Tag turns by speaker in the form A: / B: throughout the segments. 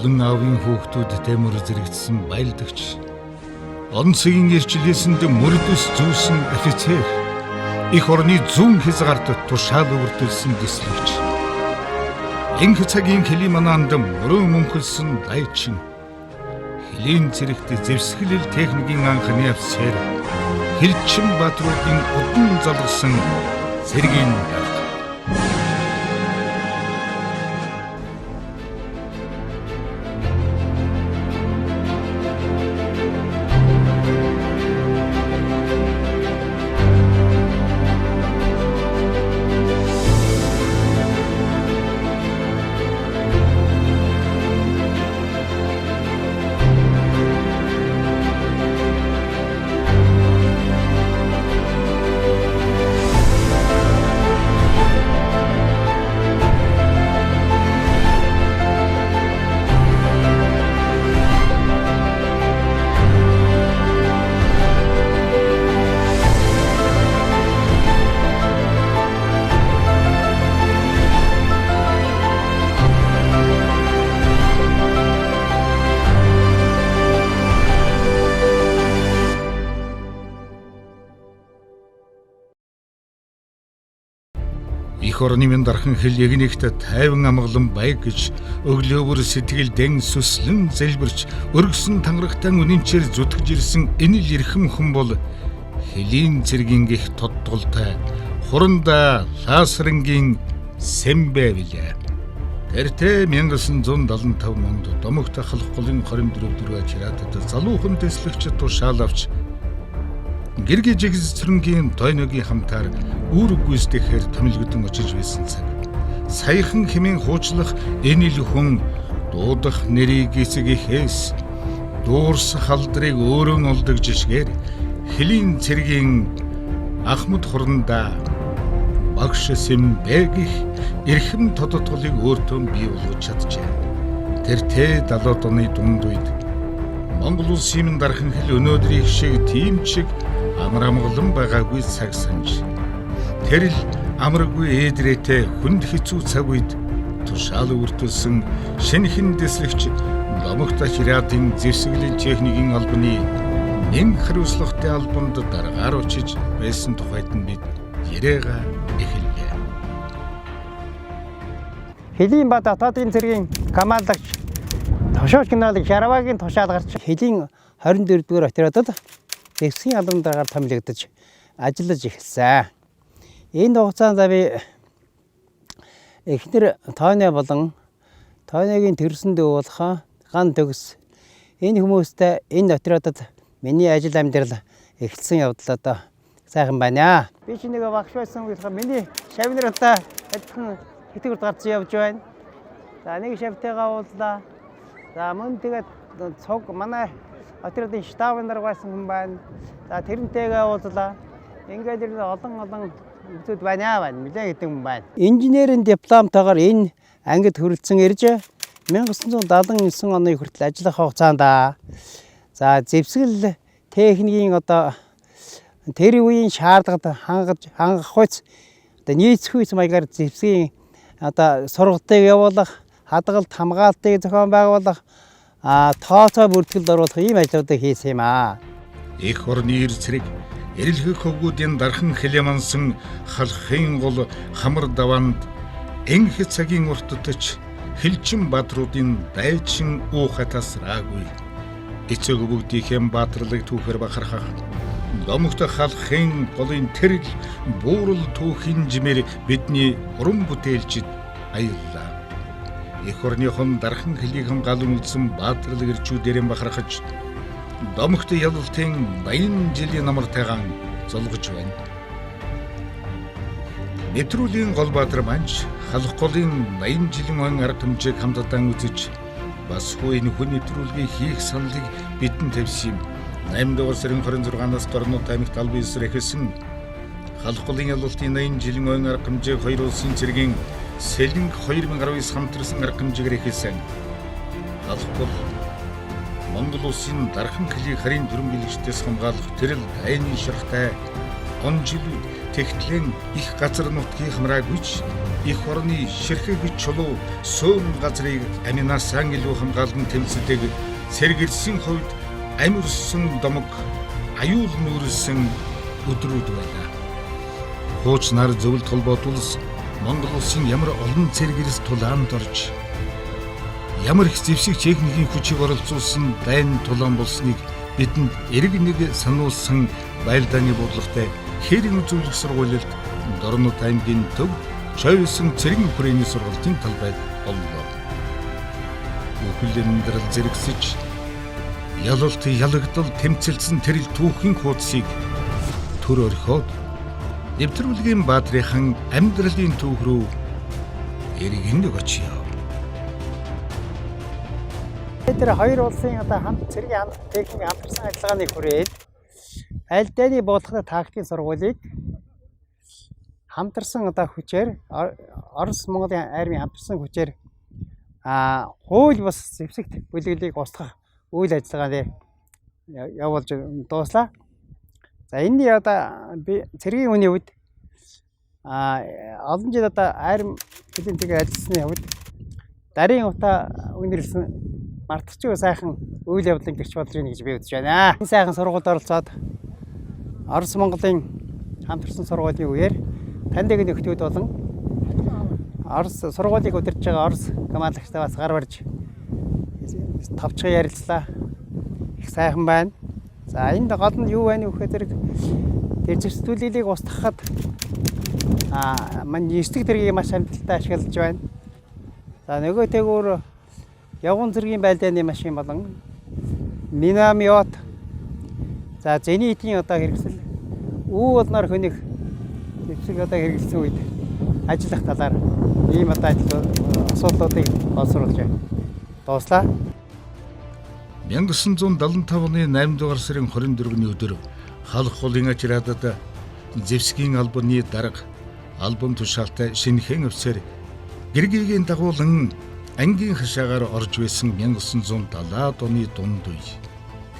A: олон аавын хүүхдүүдтэй мөр зэрэгцсэн байлдагч, онцгийн ирчлээсэнд мөрдөс зүүсэн офицер, их орны зүүн хязгаарт тушаал өвөрдүүлсэн дэслэгч, энх цагийн климанаанд мөрөө мөнхөлсөн дайчин, Хилийн цэрэгт зэвсгэлэл техникийн анхны офицер, Хилчин Баатруудын удан залгсан цэргийн дарга. Их орны минь дархан хэл ягнэгт тайван амгалан байг гэж өглөөвөр сэтгэлдэн сүслэн зэлбэрч өргөсөн тангарагтан үнэнчээр зүтгэж ирсэн энэ л эрхэм хүн бол Хилийн цэргийн гих тодтолтой хуранда лаасрангийн Сэмбэ билээ. Тэртээ 1975 онд Домогт халах голын 24 чиратад залуухан дэслэгч тушаал авч Гэргэ жигсрэнгийн тойногийн хамтаар үүрэг гүйцэтгэхээр томилгдсон очиж байсан цаг. Саяхан хэмээн хуучлах энэ л хүн дуудах нэрийг эцэгийнхээс дуурс халдрыг өөрөө олдог жишгээр Хилийн цэргийн Ахмад хуранда багш Сэмбэгих эрхэм тодотголыг өөртөө бий болгож чаджээ. Тэртээ 70-аад оны дунд үед Монгол улсын дархан хэл өнөөдрийн шиг тийм чиг амар амгалан байгаагүй цаг санж. Тэр л амаргүй ээдрээтэй хүнд хэцүү цаг үед тушаал өвөртүүлсэн шинэхэн дэслэгч Домогт Хиратын зэвсгэлэн техникийн албаны нэн хариуцлагатай албанд дараагаар очиж байсан тухайд нь бид яриагаа эхэллээ.
B: Хилийн ба дотоодын цэргийн командлагч Тошооч генерал Шаравагийн тушаал гарч Хилийн 24-р отрядад Зэвсгийн албан дараагаар томилогдож ажиллаж эхэлсэн. Энэ хугацаанд би эхнэр тооны болон тооныгийн төрсөн дүүболох ган төгс энэ хүмүүстэй энэ отрядад миний ажил амьдрал эхэлсэн явдал одоо сайхан байна. Би ч нэг багш байсан болохоор миний шавнартай адилхан хэтгэр гарч явж байна. За нэг шавтайгаа уулзлаа. За мөн тэгээд цог манай отрядын штабын дарга байсан хүн байна. За тэрнтэйгээ уулзлаа. Ингээд олон зүйлүүд байна. Нэлээд хэдэн хүн байна. Инженерийн дипломтойгоор энэ ангид хүрэлцэн ирж 1979 оны хүртэл ажиллах хугацаанд за зэвсгэл техникийн одоо тэр үеийн шаардлагад хангах хүч одоо нийцэх хүч маягаар зэвсгийн одоо сургалтыг явуулах, хадгалт хамгаалтыг зохион байгуулах тооцоо бүртгэлд оруулах ийм ажлуудыг хийсэн юм аа.
A: Их орны эр цэрэг эрэлхэх хөвгүүдийн дархан хилэмансан халахын гол хамар даваанд энх цагийн урттаж Хилчин Баатруудын дайчин уухатасраагүй. Эцэг бүгдийнхэн баатарлыг түүхээр бахархах Домогт халахын голын тэрл буурал түүхийн жимээр бидний уран бүтээлчид аяллаа. Их орныхон дархан хилийг хамгаалan үлдсэн баатарлаг ирчүүдэрэн бахархаж Домогт ялалтын 80 жилийн намартайгаан золгож байна. Нэвтрүүлийн гол баатар манч халах голын 80 жилийн он арга хэмжээг хамтдаа үзэж бас энэ хүн нэвтрүүлгийг хийх саналыг бидэнд тавьсан юм. 8 дугаар сарын 26-наас Дорнод аймагт албан ёсоор эхэлсэн халах голын ялалтын 80 жилийн он арга хэмжээг хоёр улсын цэргийн Сэлэнг 2019 хамтарсан арга хэмжээгээр эхэлсэн. Халах гол Монгол улсын дархан хилийг харийн дүрэн бэлэгчдээс хамгаалах тэрл дайны шархтай он жилүүд тэгтлэн их газар нутгийг хамраагүйч их орны ширхэг чулуу сөөн газрыг аминаасаа илүү хамгаалан тэмцдэг сэргэлсэн хувьд амирсан домог аюул нүүрсэн өдрүүд байлаа. Хууч нар зөвлөлт холбоотулс Монгол улсын ямар олон цэргэрс тулаанд орж ямар их зэвсэг техникийн хүчийг оролцуулсан дайн тулаан болсныг бидэнд эрг нэг сануулсан байлдааны бодлоготой хэрэг зөвлөх сургуульд Дорнод аймгийн төв Чойсон цэргийн хүрээний сургуулийн талбайд боллоо. Үхлэмдрэл зэрэгсэж ялалт ялагдал тэмцэлсэн тэрэл түүхийн хуудсыг төр орхиод нэвтрүүлгийн баатрийн амьдралын түүх рүү эргэн өгч.
B: Тэр хоёр улсын хамт цэргийн техникийн хамтарсан ажиллагааны хүрээд байлдааны бодлогын тактикийн сургуулийг хамтарсан хүчээр Орос Монголын армийн хамтарсан хүчээр хууль бус зэвсэгт бүлэглийг устгах үйл ажиллагааны явуулж дууслаа. За энэ би цэргийн үний үед олон жил арми хэлэнтэйг ажилласны хувьд дарийн утаа үнэрлсэн мартчихгүй сайхан үйл явдлын гэрч болж байна гэж би үзэж байна. Энэ сайхан сургуульд оролцоод Орос Монголын хамтарсан сургуулийн үеэр таньдаг нөхдүүд болон Орос сургуулийг удирдах байгаа Орос командлагчтай бас гар барьж тавчхан ярилцлаа. Их сайхан байна. За энд гол нь юу байна вэ гэхээр тэр зэвсгүүлийг устгахад мань 9 тэргийг маш амжилттай ашиглаж байна. За нөгөө тэгүр явган зэргийн байлдааны машин болон миномет за зенитийн хэрэгсэл уулнаар хөнөх зэвсэг хэрэглэсэн үед ажиллах талаар ийм асуудлуудыг олсруулж дууслаа.
A: 1975 оны 8 дугаар сарын 24-ний өдөр халах хулын ажруудад зэвсгийн албаны дарга албан тушаалтай шинэхэн офицер гэргийн дагуулан ангийн хашаагаар орж байсан 1970-аад оны дунд үе.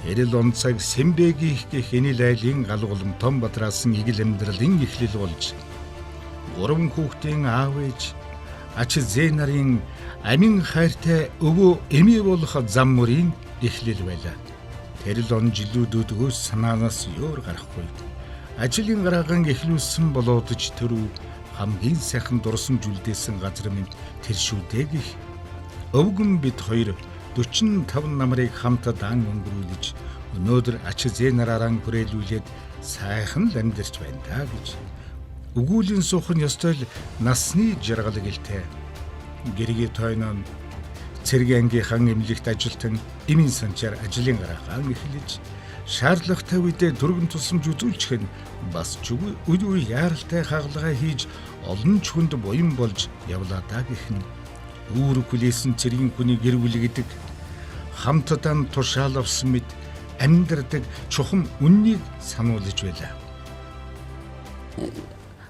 A: Тэрэл онцаг Сэмбэгийн гэх энэл айлын галгуулам Томбатраасан игэл амьдралын эхлэл болж 3 хүүхдийн аав ээж ач зээ нарын амин хайртай өвөө эмээ болох зам мөрийн эхлэл байлаа. Тэрэл он жилүүдөөс санаанаас ёор гарахгүй. Ажлын гараагаан эхлүүлсэн болоодч тэрүү хамгийн сайхан дурсан жүлдээсэн газар минь тэр шүү дээ гэх. Өвгөн бид хоёр 45 намрыг хамтад дан өнгөрүүлж өнөөдөр ач зээ нараараа хүрээлүүлээд сайхан амьдарч байна даа гэж. Өгүүлийн суух нь ёстой л насны жаргал гэлтэй. Гэргийн тойнон цэргийн ангийнхан эмнэлэгт ажилтан эмийн санчаар ажлын гараагаан эхлэж шаардлагатай үедээ дөрвөн тусламж үзүүлчих нь бас ч үгүй яаралтай хагалгаа хийж олон ч хүнд буян болж явлаа даа гэх нь үүрэг хүлээсэн цэргийн хүний гэр бүл гэдэг хамтдаа тушаал авсан мэд амьдардаг чухам үннийг сануулж байлаа.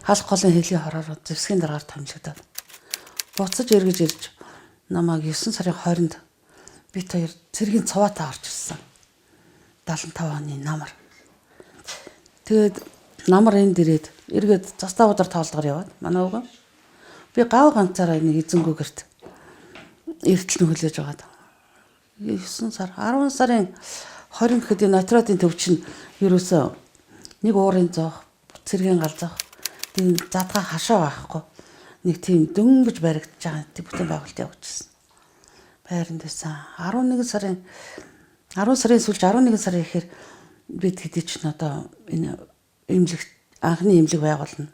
C: Халах голын хэлгийн хороор зэвсгийн дараагаар томилогдоод буцаж эргэж ирж намайг 9 сарын 20-нд бит хоёр цэргийн цаваатаа орж ирсэн. 75 оны намар. Тэгээд намар энд ирээд эргээд застаа удар тоолдгоор яваад манай өвгөө би гав ганцаараа нэг эзэнгүүгэрт эртэл нөхөлж байгаад 9 сар 10 сарын 20 гэхэд энэ Нотратын төв чинь ерөөсөө нэг уурын зоох цэргийн галзах тийм задгаа хашаа байхгүй нэг тийм дөнгөж баригдаж байгаа тийм бүтээн байгуулалт явуулчихсан. Байранд байсан 10 сарын сүүлж 11 сарын ихээр бид хэдий ч одоо энэ эмнэлэг анхны эмнэлэг байгуулна.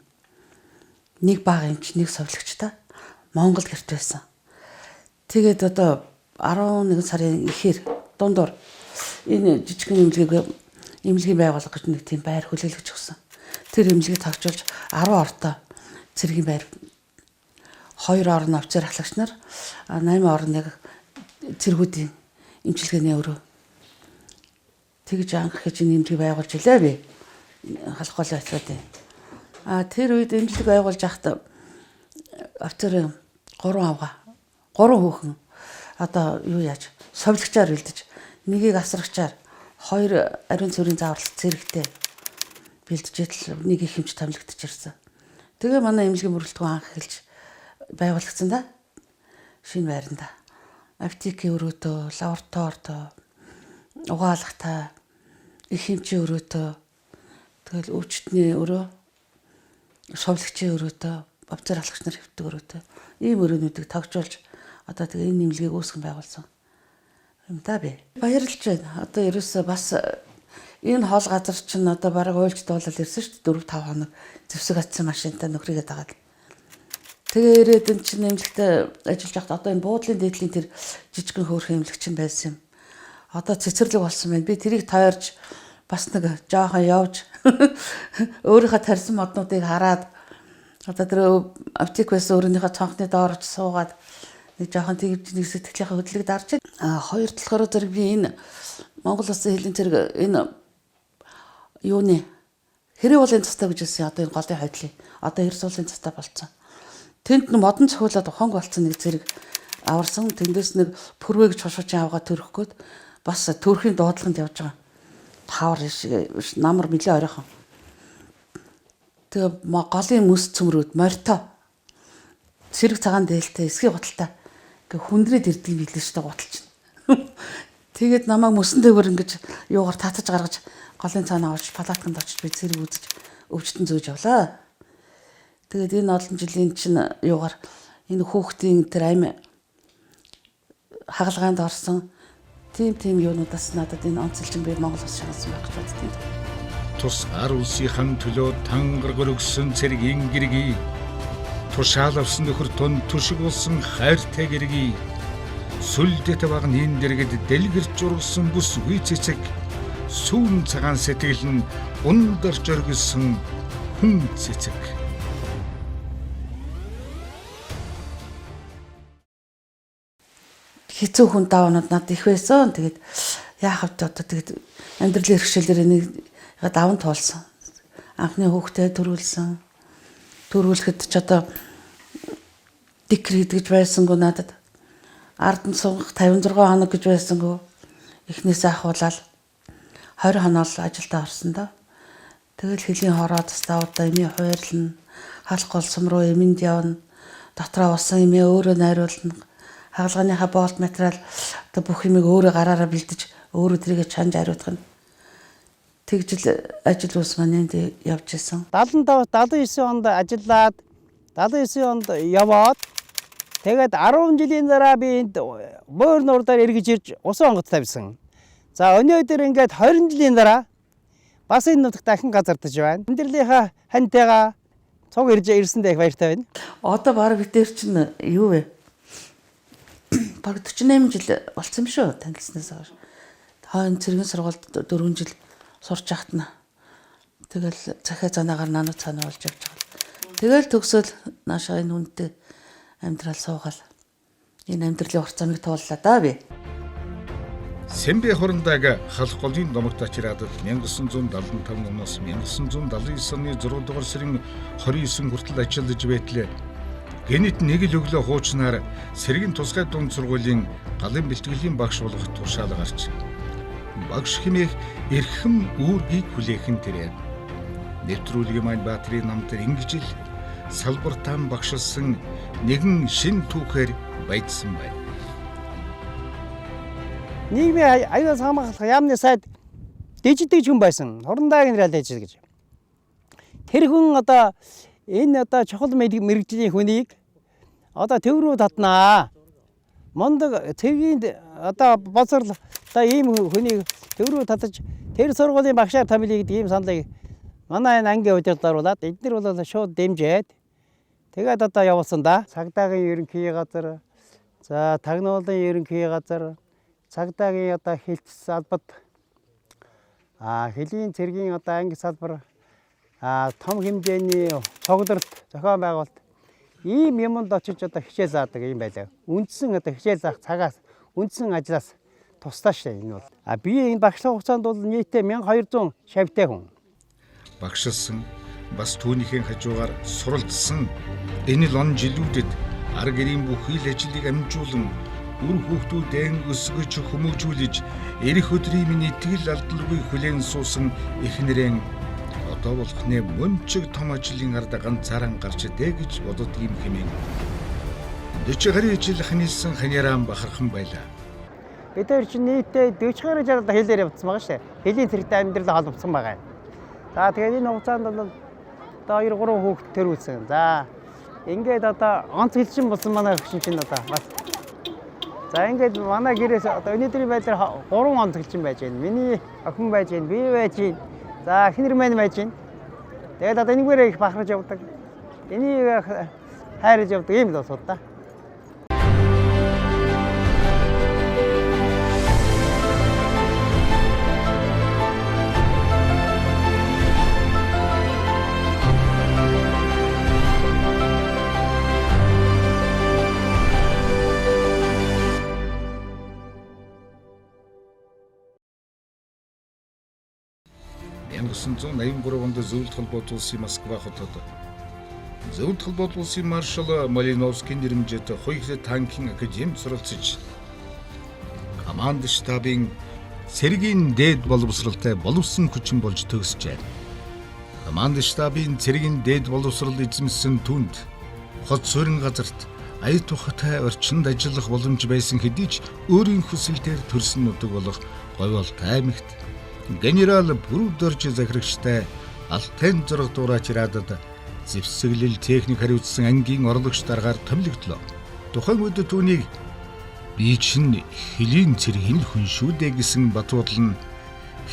C: Нэг баг эмч, нэг совлогчтой Монгол гэрт байсан. Тэгээд одоо 11 сарын ихээр дундуур энэ жижигхэн эмнэлгийн байгууллага гэж нэг тийм байр хүлээлгэж өгсөн. Тэр эмнэлгийг товчулж 10 ортой цэргийн байр 2 орны офицер ахлагч нар 8 орны цэргүүдийн эмчилгээний өрөө тэгж анх гэж эмнэлгийг байгуулж илээ би халах голын офицеруудын. Тэр үед эмнэлэг байгуулж байхдаа офицер 3 авга 3 хүүхэн одоо юу яаж совлогчоор бэлдэж нэгийг асрагчаар 2 ариун цэврийн зааварлалт зэрэгтэй бэлджээл нэг их хэмж томилогдож ирсэн. Тэгээ манай эмнэлгийн бүрэлдэхүүн анх эхэлж байгуулагдсан да. Шинэ байранда. Аптекийн өрөөдөө, лабораторид, угаалгатай, их хэмжээ өрөөдөө, тэгэл өвчтний өрөө, шовлогчийн өрөөдөө, бавцаар алхагч нар хэвдэг өрөөдөө ийм өрөөнүүдийг тогтжуулж одоо тэгээ энэ нэмлэгийг үүсгэн байгуулсан юм да би. Баярлж байна. Одоо ерөөсөө бас энэ хоол газар чинь одоо бараг уйлж дуулал ирсэн шүү дээ 4-5 хоног зэвсэг атсан машинтай нөхрийгээ дагаад. Тэгээ ирээд энэ чинь нэмлэгтээ ажиллаж байхад одоо энэ буудлын дээдлийн тэр жижигхэн хөөрхөн нэмлэг чинь байсан юм. Одоо цэцэрлэг болсон байна. Би тэрийг тойрж бас нэг жоохон явж өөрийнхөө тарьсан моднуудыг хараад одоо тэр аптек байсан өөрийнхөө цонхны доорч суугаад нэг жоохон тэгж сэтгэлийнхээ хөдөлгөөд дарж хоёр талаараа зэрэг би энэ Монгол Улсын хилийн зэрэг энэ юуны хэрэг уулын цастай гэж хэлсэн одоо энэ голын хойдлын одоо эрс уулын цастай болцсон. Тэнд модон цохиулаад хонг болцсон нэг зэрэг аварсан. Тэндээс нэг пүрвэ гэж хошуучин авгаа төрөх гээд бас төрхийн дуудлаганд явж байгаа. Тавар намар нэлээ оройхон. Тэгээ голын мэс цөмрөөд морьтой сэрэг цагаан дээлтэй эсгий гуталтай ингээ хүндрээд ирдэг юм билээ шүү дээ гуталч. Тэгээд намайг мөсөн дээгүүр ингэж юугаар татаж гаргаж голын цаанаа авч палатканд очиж би цэрэг үзэж өвчтөн зөөж явлаа. Тэгээд энэ олон жилийн чинь юугаар энэ хүүхдийн тэр амь хагалгаанд орсон тийм юунуудаас надад энэ онцлжин би Монгол Улс шаналсан байх гэж боддیں۔
A: Тус ар улсынхан төлөө тангаргар өгсөн цэргийн гэргий тушаал авсан нөхөр тун түшиг болсон хайртай гэргий сүлдэт баг нин дэргэд дэлгэрч ургасан бүс үе цэцэг сүүн цагаан сэтгэл нь ундарч оргисон хүн цэцэг.
C: Хэцүү хүн давнууд над их байсан. Тэгээд яах вэ одоо тэгээд амьдралын хэрэгшээлээр энийг даван туулсан. Анхны хүүхдээ төрүүлсэн. Төрүүлэхэд ч одоо дикрет гэж байсангүй надад. Ард нь сунгах 56 хоног гэж байсангүй. Эхнээсээ ахуулаад 20 хоног ажилдаа орсон да. Тэгэл хөлийн хороо тастаа удаа эмээ хойрлно. Халах голсом руу эмэнд явна. Дотроо усан эмээ өөрөө найруулна. Хагалгааныхаа болт материал одоо бүх юмыг өөрөө гараараа бэлдэж өөрөө тэргээ чанж ариутгана. Тэгжил ажил ус маань энд явж исэн.
B: 75-79 онд ажиллаад 79 онд яваад тэгээд 10 жилийн дараа би энд бөөр нурдаар эргэж ирж усан онгоц тавьсан. За өнөөдөр ингээд 20 жилийн дараа бас энэ нутагт дахин газардаж байна. Амьдралынхаа хантайгаа цуг ирсэндээ их баяртай байна.
C: Одоо баг бид дээр чинь юу вэ? Баг 48 жил болсон юм шүү танилцсанаас хойш. Хойно цэргийн сургуульд 4 жил сурч яхад нь. Тэгэл захиа занаагаар нануу цаанаа болж явж байгаа. Тэгэл төгсөөл наашаа энэ үнэтэй амьдрал суугаал. Энэ амьдралын урт замыг тууллаа да би.
A: Сэмбэ хорондаг халах голын домогт ачираад 1975 оноос 1979 оны 6 дугаар сарын 29 хүртэл ажиллаж байтлаа. Гэнэт нэг л өглөө хуучнаар сэргийн тусгай дунд сургуулийн галын бэлтгэлийн багш болох тушаал гарч багш хэмээх эрхэм үүргийг хүлээхэн тэрээр нэвтрүүлгийн маань Баатрийн намтар ингэж л салбартаан багшилсан нэгэн шин түүхээр баяжсан байна.
B: Нийгмийн аюулаас хамгаалах яамны сайд дижитал хүн байсан. Хорон генерал ажил гэж. Тэр хүн одоо энэ одоо чухал мэргэжлийн хүнийг одоо төв рүү татнаа. Мондөг цэгийн одоо боловсрол одоо ийм хүнийг төв рүү татаж тэр сургуулийн багшаар томилъя гэдэг ийм саналыг манай энэ ангийн удирдлагуулад эдгээр бол шууд дэмжээд тэгээд одоо явуулсан да. Цагдаагийн ерөнхий газар, за тагнуулын ерөнхий газар, цагдаагийн одоо хэлтс салбарт хөлийн цэргийн одоо анги салбар том хэмжээний цогцолт зохион байгуулалт ийм юмд очиж одоо хичээл заадаг юм байлаа. Үндсэн одоо хичээл заах цагаас үндсэн ажлаас тусдаа шээ энэ бол. Би энэ багшлах хугацаанд бол нийтдээ 1200 шавьтай хүн.
A: Багшилсан бас түүнийхэн хажуугаар суралцсан энэ л он жилүүдэд ар гэрийн бүхий л ажлыг амжуулан үр хүүхдүүдэн өсгөж хүмүүжүүлж эрх өдрийн минь итгэл алдалгүй хүлээн суусан эхнэрэн одоо болохны мөн чиг том ажлын ард ганцаараа гарч идэ гэж бодод юм хэмээн. 40 гаруй жил ханилсан ханьяраан бахархан байлаа.
B: Бид хоёр чинь нийтдээ 40 гаруй жил одоо хэлээр явцсан байгаа шүү дээ. Хэлийн цэрэгтэй амьдрал холбогдсон байгаа юм. За тэгээд энэ хугацаанд бол одоо 2-3 хүүхэд төрүүлсэн. За ингээд одоо онц хэлшин болсон манай өвчин чинь одоо бас. За ингээд манай гэрээс одоо өнөөдрийн байдлаар 3 онц хэлшин байж байна. Миний охин байж байна, би байж байна. За эхнэр маань байж байна. Тэгээд одоо энэгээр их бахарж явдаг. Энийг хайрж явдаг юм л босоо та.
A: Янгсан 183 онд Зөвлөлт холбоот улсын Москва хотод Зөвлөлт холбоот улсын маршал Малиновскийн нэрмжэд хоёрт танкийн академид суралцж команд штабын цэргийн дээд боловсралтай боловсон хүчин болж төгсжээ. Команд штабын цэргийн дээд боловсрал эзэмсэн түнд хот суурин газарт ая тухтай орчинд ажиллах боломж байсан хэдий ч өөрийн хүсэлтээр төрсөн нутаг болох Говьолт аймагт генерал Бүрдөрж захирагчтай Алтайн зураг дуурач радад зэвсэглэл техник хариуцсан ангийн орлогч даргаар томилогдлоо. Тухайн үед түүнийг би чинь Хэлийн цэргийн хүн шүү дээ гэсэн батбодол нь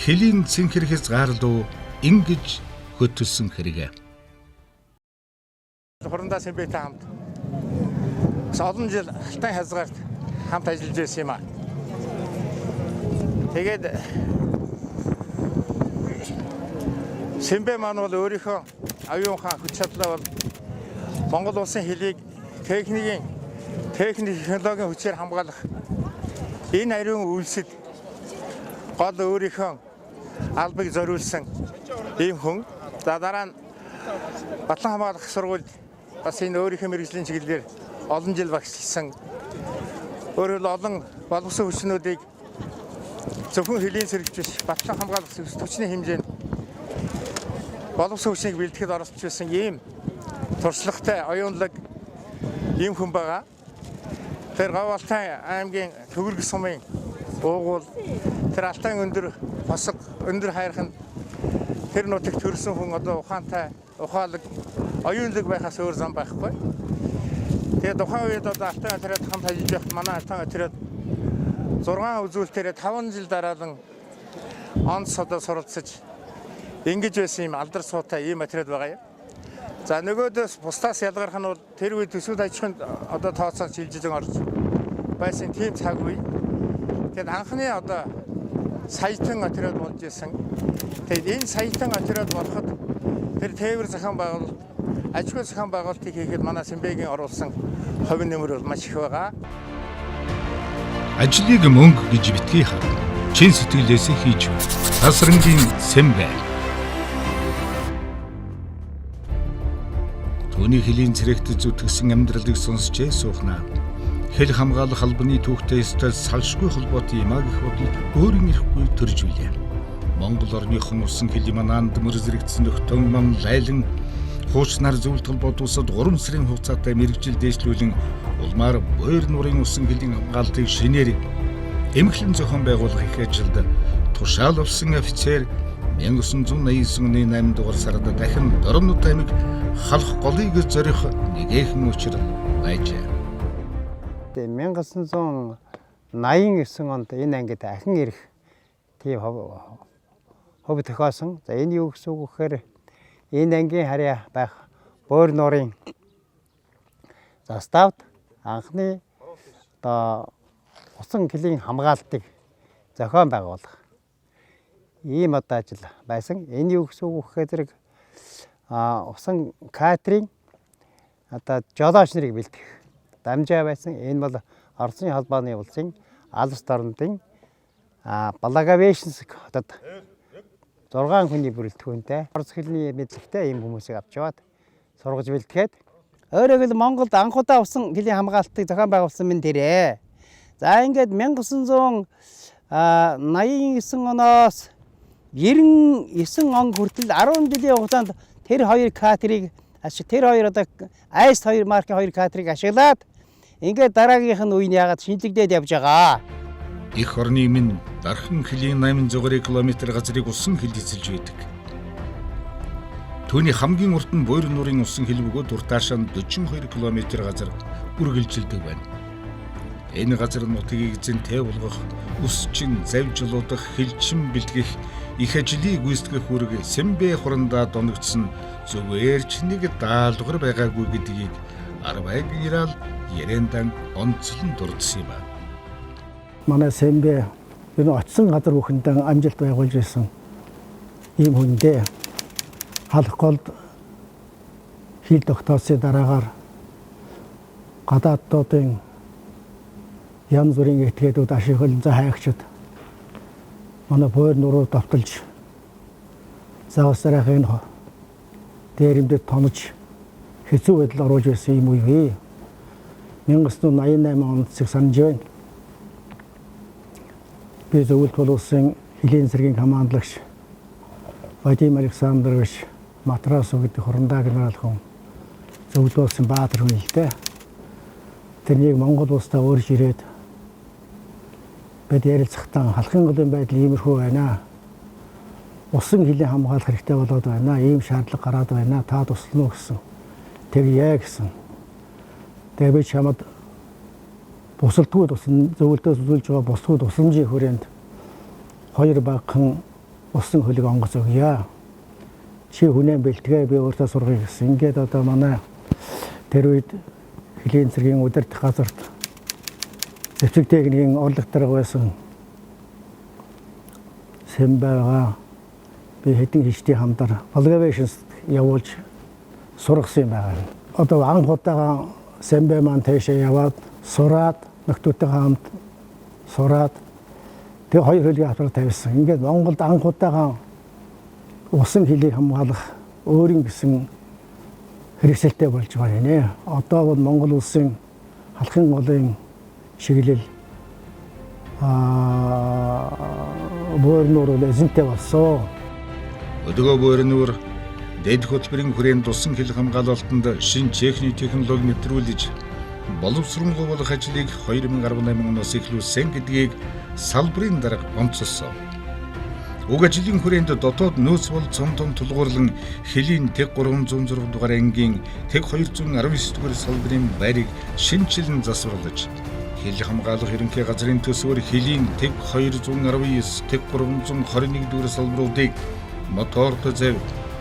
A: Хэлийн цэнхэрхэс гарлуу ингэж хөтөлсөн хэрэгэ.
D: Хурандаа Сэмбэтэй хамт олон жил Алтай хязгаарт хамт ажиллаж байсан юм аа. Тэгээд Сэмбэ маань бол өөрийнхөө аюун хаан хүч чадлаа бол Монгол улсын хэлийг техникийн технологийн хүчээр хамгаалах энэ ариун үйлсэд гол өөрийнхөө албыг зориулсан ийм хүн. За дараа нь Батлан хамгаалах сургуульд бас энэ өөрийнхөө мэргэжлийн чиглэлээр олон жил багшилсан. Өөрөөр олон боловсон хүчнүүдийг зөвхөн Хэлийн цэрэгч биш Батлан хамгаалах хүчний хэмжээнд боловсон хүчнийг бэлтгэхэд оролцож байсан ийм туршлагатай оюунлаг ийм хүн байгаа. Тэр Говьолтай аймгийн төгөрг сумын уугуул тэр Алтай өндөр босго өндөр хайрхан тэр нутагт төрсэн хүн одоо ухаантай ухаалаг оюунлаг байхаас өөр зам байхгүй. Тэгээд тухайн үед одоо Алтай отряд хамт ажиллаж байхад манай Алтай отряд 6 үзүүлэлтээр 5 жил дараалан онц одоо суралцаж ингэж байсан юм алдар суутай ийм материал байгаа юм. За нөгөөдөөс бусдаас ялгарх нь бол тэр үед төсвөл аж ахуйн одоо тооцоог шилжиж орж байсан тийм цаг үе. Тэгэд анхны одоо саятан материал болж исэн. Тэгэд энэ саятан материал болоход тэр тээвэр зохион байгуулалт аж ахуйн зохион байгуулалтыг хийхэд манай Сэмбэгийн оруулсан хувийн нэмэр бол маш их байгаа.
A: Ажлыг мөнгө гэж битгий хаа. Чин сэтгэлээс хийж тасрангийн Сэмбэ. Түүний Хэлийн цэрэгт зүтгэсэн амьдралыг сонсчээ суухнаа. Хэл хамгаалах албаны түүхтэй стал салшгүй холбоотой юм а гэх бодол өөрийн ирэхгүй төрж билээ. Монгол орны хүмүүс Хэлийн манаанд мөр зэрэгцсэн нөхтөн мам лайлан хуучнаар Зөвлөлт холбоот улсад 3 сарын хугацаатай мэргэжил дээшлүүлэн улмаар буур нурын усан Хэлийн хамгаалтыг шинээр эмхлэн зохион байгуулах их ажилд тушаал авсан офицер 1989 оны 8 дугаар сард дахин Дорнод аймаг халах голыг зорих нэгэн учир байжээ.
B: 1989 онд энэ ангид ахин ирэх тийм хов тохиосон. За энэ юу гэсэн үг гэхээр энэ ангийн харьяа байх буур нурын заставд анхны одоо усан Хэлийн хамгаалтыг зохион байгуулах ийм одоо ажил байсан. Энэ юу гэсэн үг гэхээр зэрэг усан кадрын одоо жолооч нарыг бэлтгэх дамжаа байсан. Энэ бол Оросын холбооны улсын алс дорнодын Благовещенск хотод 6 хүний бүрэлдэхүүнтэй Орос хэлний мэдлэгтэй ийм хүмүүсийг авч яваад сургаж бэлтгээд өөрөөр хэлбэл Монголд анхудаа усан Хэлийн хамгаалтыг зохион байгуулсан минь тэрэ. За ингээд 1989 оноос 99 он хүртэл 10 жилийн хугацаанд тэр хоёр катерыг тэр хоёр одоо айс 2 маркийн 2 катерыг ашиглаад ингээд дараагийнх нь үеийн ягаад шинжлэгдээд явж байгаа.
A: Эх орны минь дархан хөлийн 800 км газрыг усан хил эзэлж байдаг. Түүний хамгийн урт нь Буйр нуурын усан хил бөгөөд уртаашаа 42 км газар үргэлжилдэг байна. Энэ газар нутгийг эзэнтэй болгох, өсчин, завжлуудах, хилчин бэлтгэх, их ажлыг гүйцэтгэх үүрэг Сэмбэ хурандаа доногдсон зүгээр ч нэг даалгавар байгаагүй гэдгийг Арвайг генерал Ярендан онцлон дурдсан юм.
E: Манай Сэмбэ энэ очсон газар бүхэндээ амжилт байгуулж ирсэн ийм хүндээ халах голд хил тогтоосон дараагаар гадаадуудын янз бүрийн этгээдүүд ашиглан хайгчид манай Буйр нуруу давталж завсарах энэ дээрэмдэд тонож хэцүү байдал оруулж ирсэн юм уу? 1988 онд санаж байна. Би зөвлөлт болуулсан Хилийн цэргийн командлагч Вадим Александрович Матрасов гэдэг хурандаа генерал хүн зөвлөсөн баатар хүн л дээ. Тэрнийг Монгол улстай өөрж ирээд бид ярилцахтаа халахын голын байдал иймэрхүү байна. Усан хилийн хамгаалах хэрэгтэй болоод байна. Ийм шаардлага гараад байна. Та туслана уу гэсэн. Тэгье гэсэн. Тэгээ би чамд бусалдгүй тусан зөвлөлтөөс үзүүлж байгаа бусдгүй тусламжийн хүрээнд 2 багхан усан хөлийг онгоц өгье. Чи хүнээ бэлтгээ би өөртөө сургая гэсэн. Ингээд одоо манай тэр үед Хилийн цэргийн удирдах газарт зэвсэг техникийн орлого дарга байсан Сэмбэга би хэдэн хичтийн хамтар Valgations явуулж сургасан юм байна. Одоо анх удаага Сэмбэ маань тэшээ яваад сураад нөхдүүдтэй хамт сураад тэг 2 хөлгийн аврал тавьсан. Ингээд Монголд анх удаага усан хилийг хамгаалах өөрийн гэсэн хэрэгсэлтэй болж байгаа нэ. Одоо бол Монгол улсын халахын голын чиглэл Буйр нуур эзэнтэй болсон.
A: Өдгөө Буйр нуур дэд хөтөлбөрийн хүрээнд усан хил хамгаалалтанд шинэ технологи нэвтрүүлж боловсронгуй болох ажлыг 2018 оноос эхлүүлсэн гэдгийг салбарын дарга онцолсон. Уг ажлын хүрээнд дотоод нөөц бол цомтон тулгуурлан Хилийн тэг 306 дугаар ангийн тэг 219 дугаар салбарын байрыг шинжилэн засварлаж хил хамгаалах ерөнхий газрын төсвөр Хилийн тэг 219, тэг 321 дугаар салбаруудыг мотортой зав,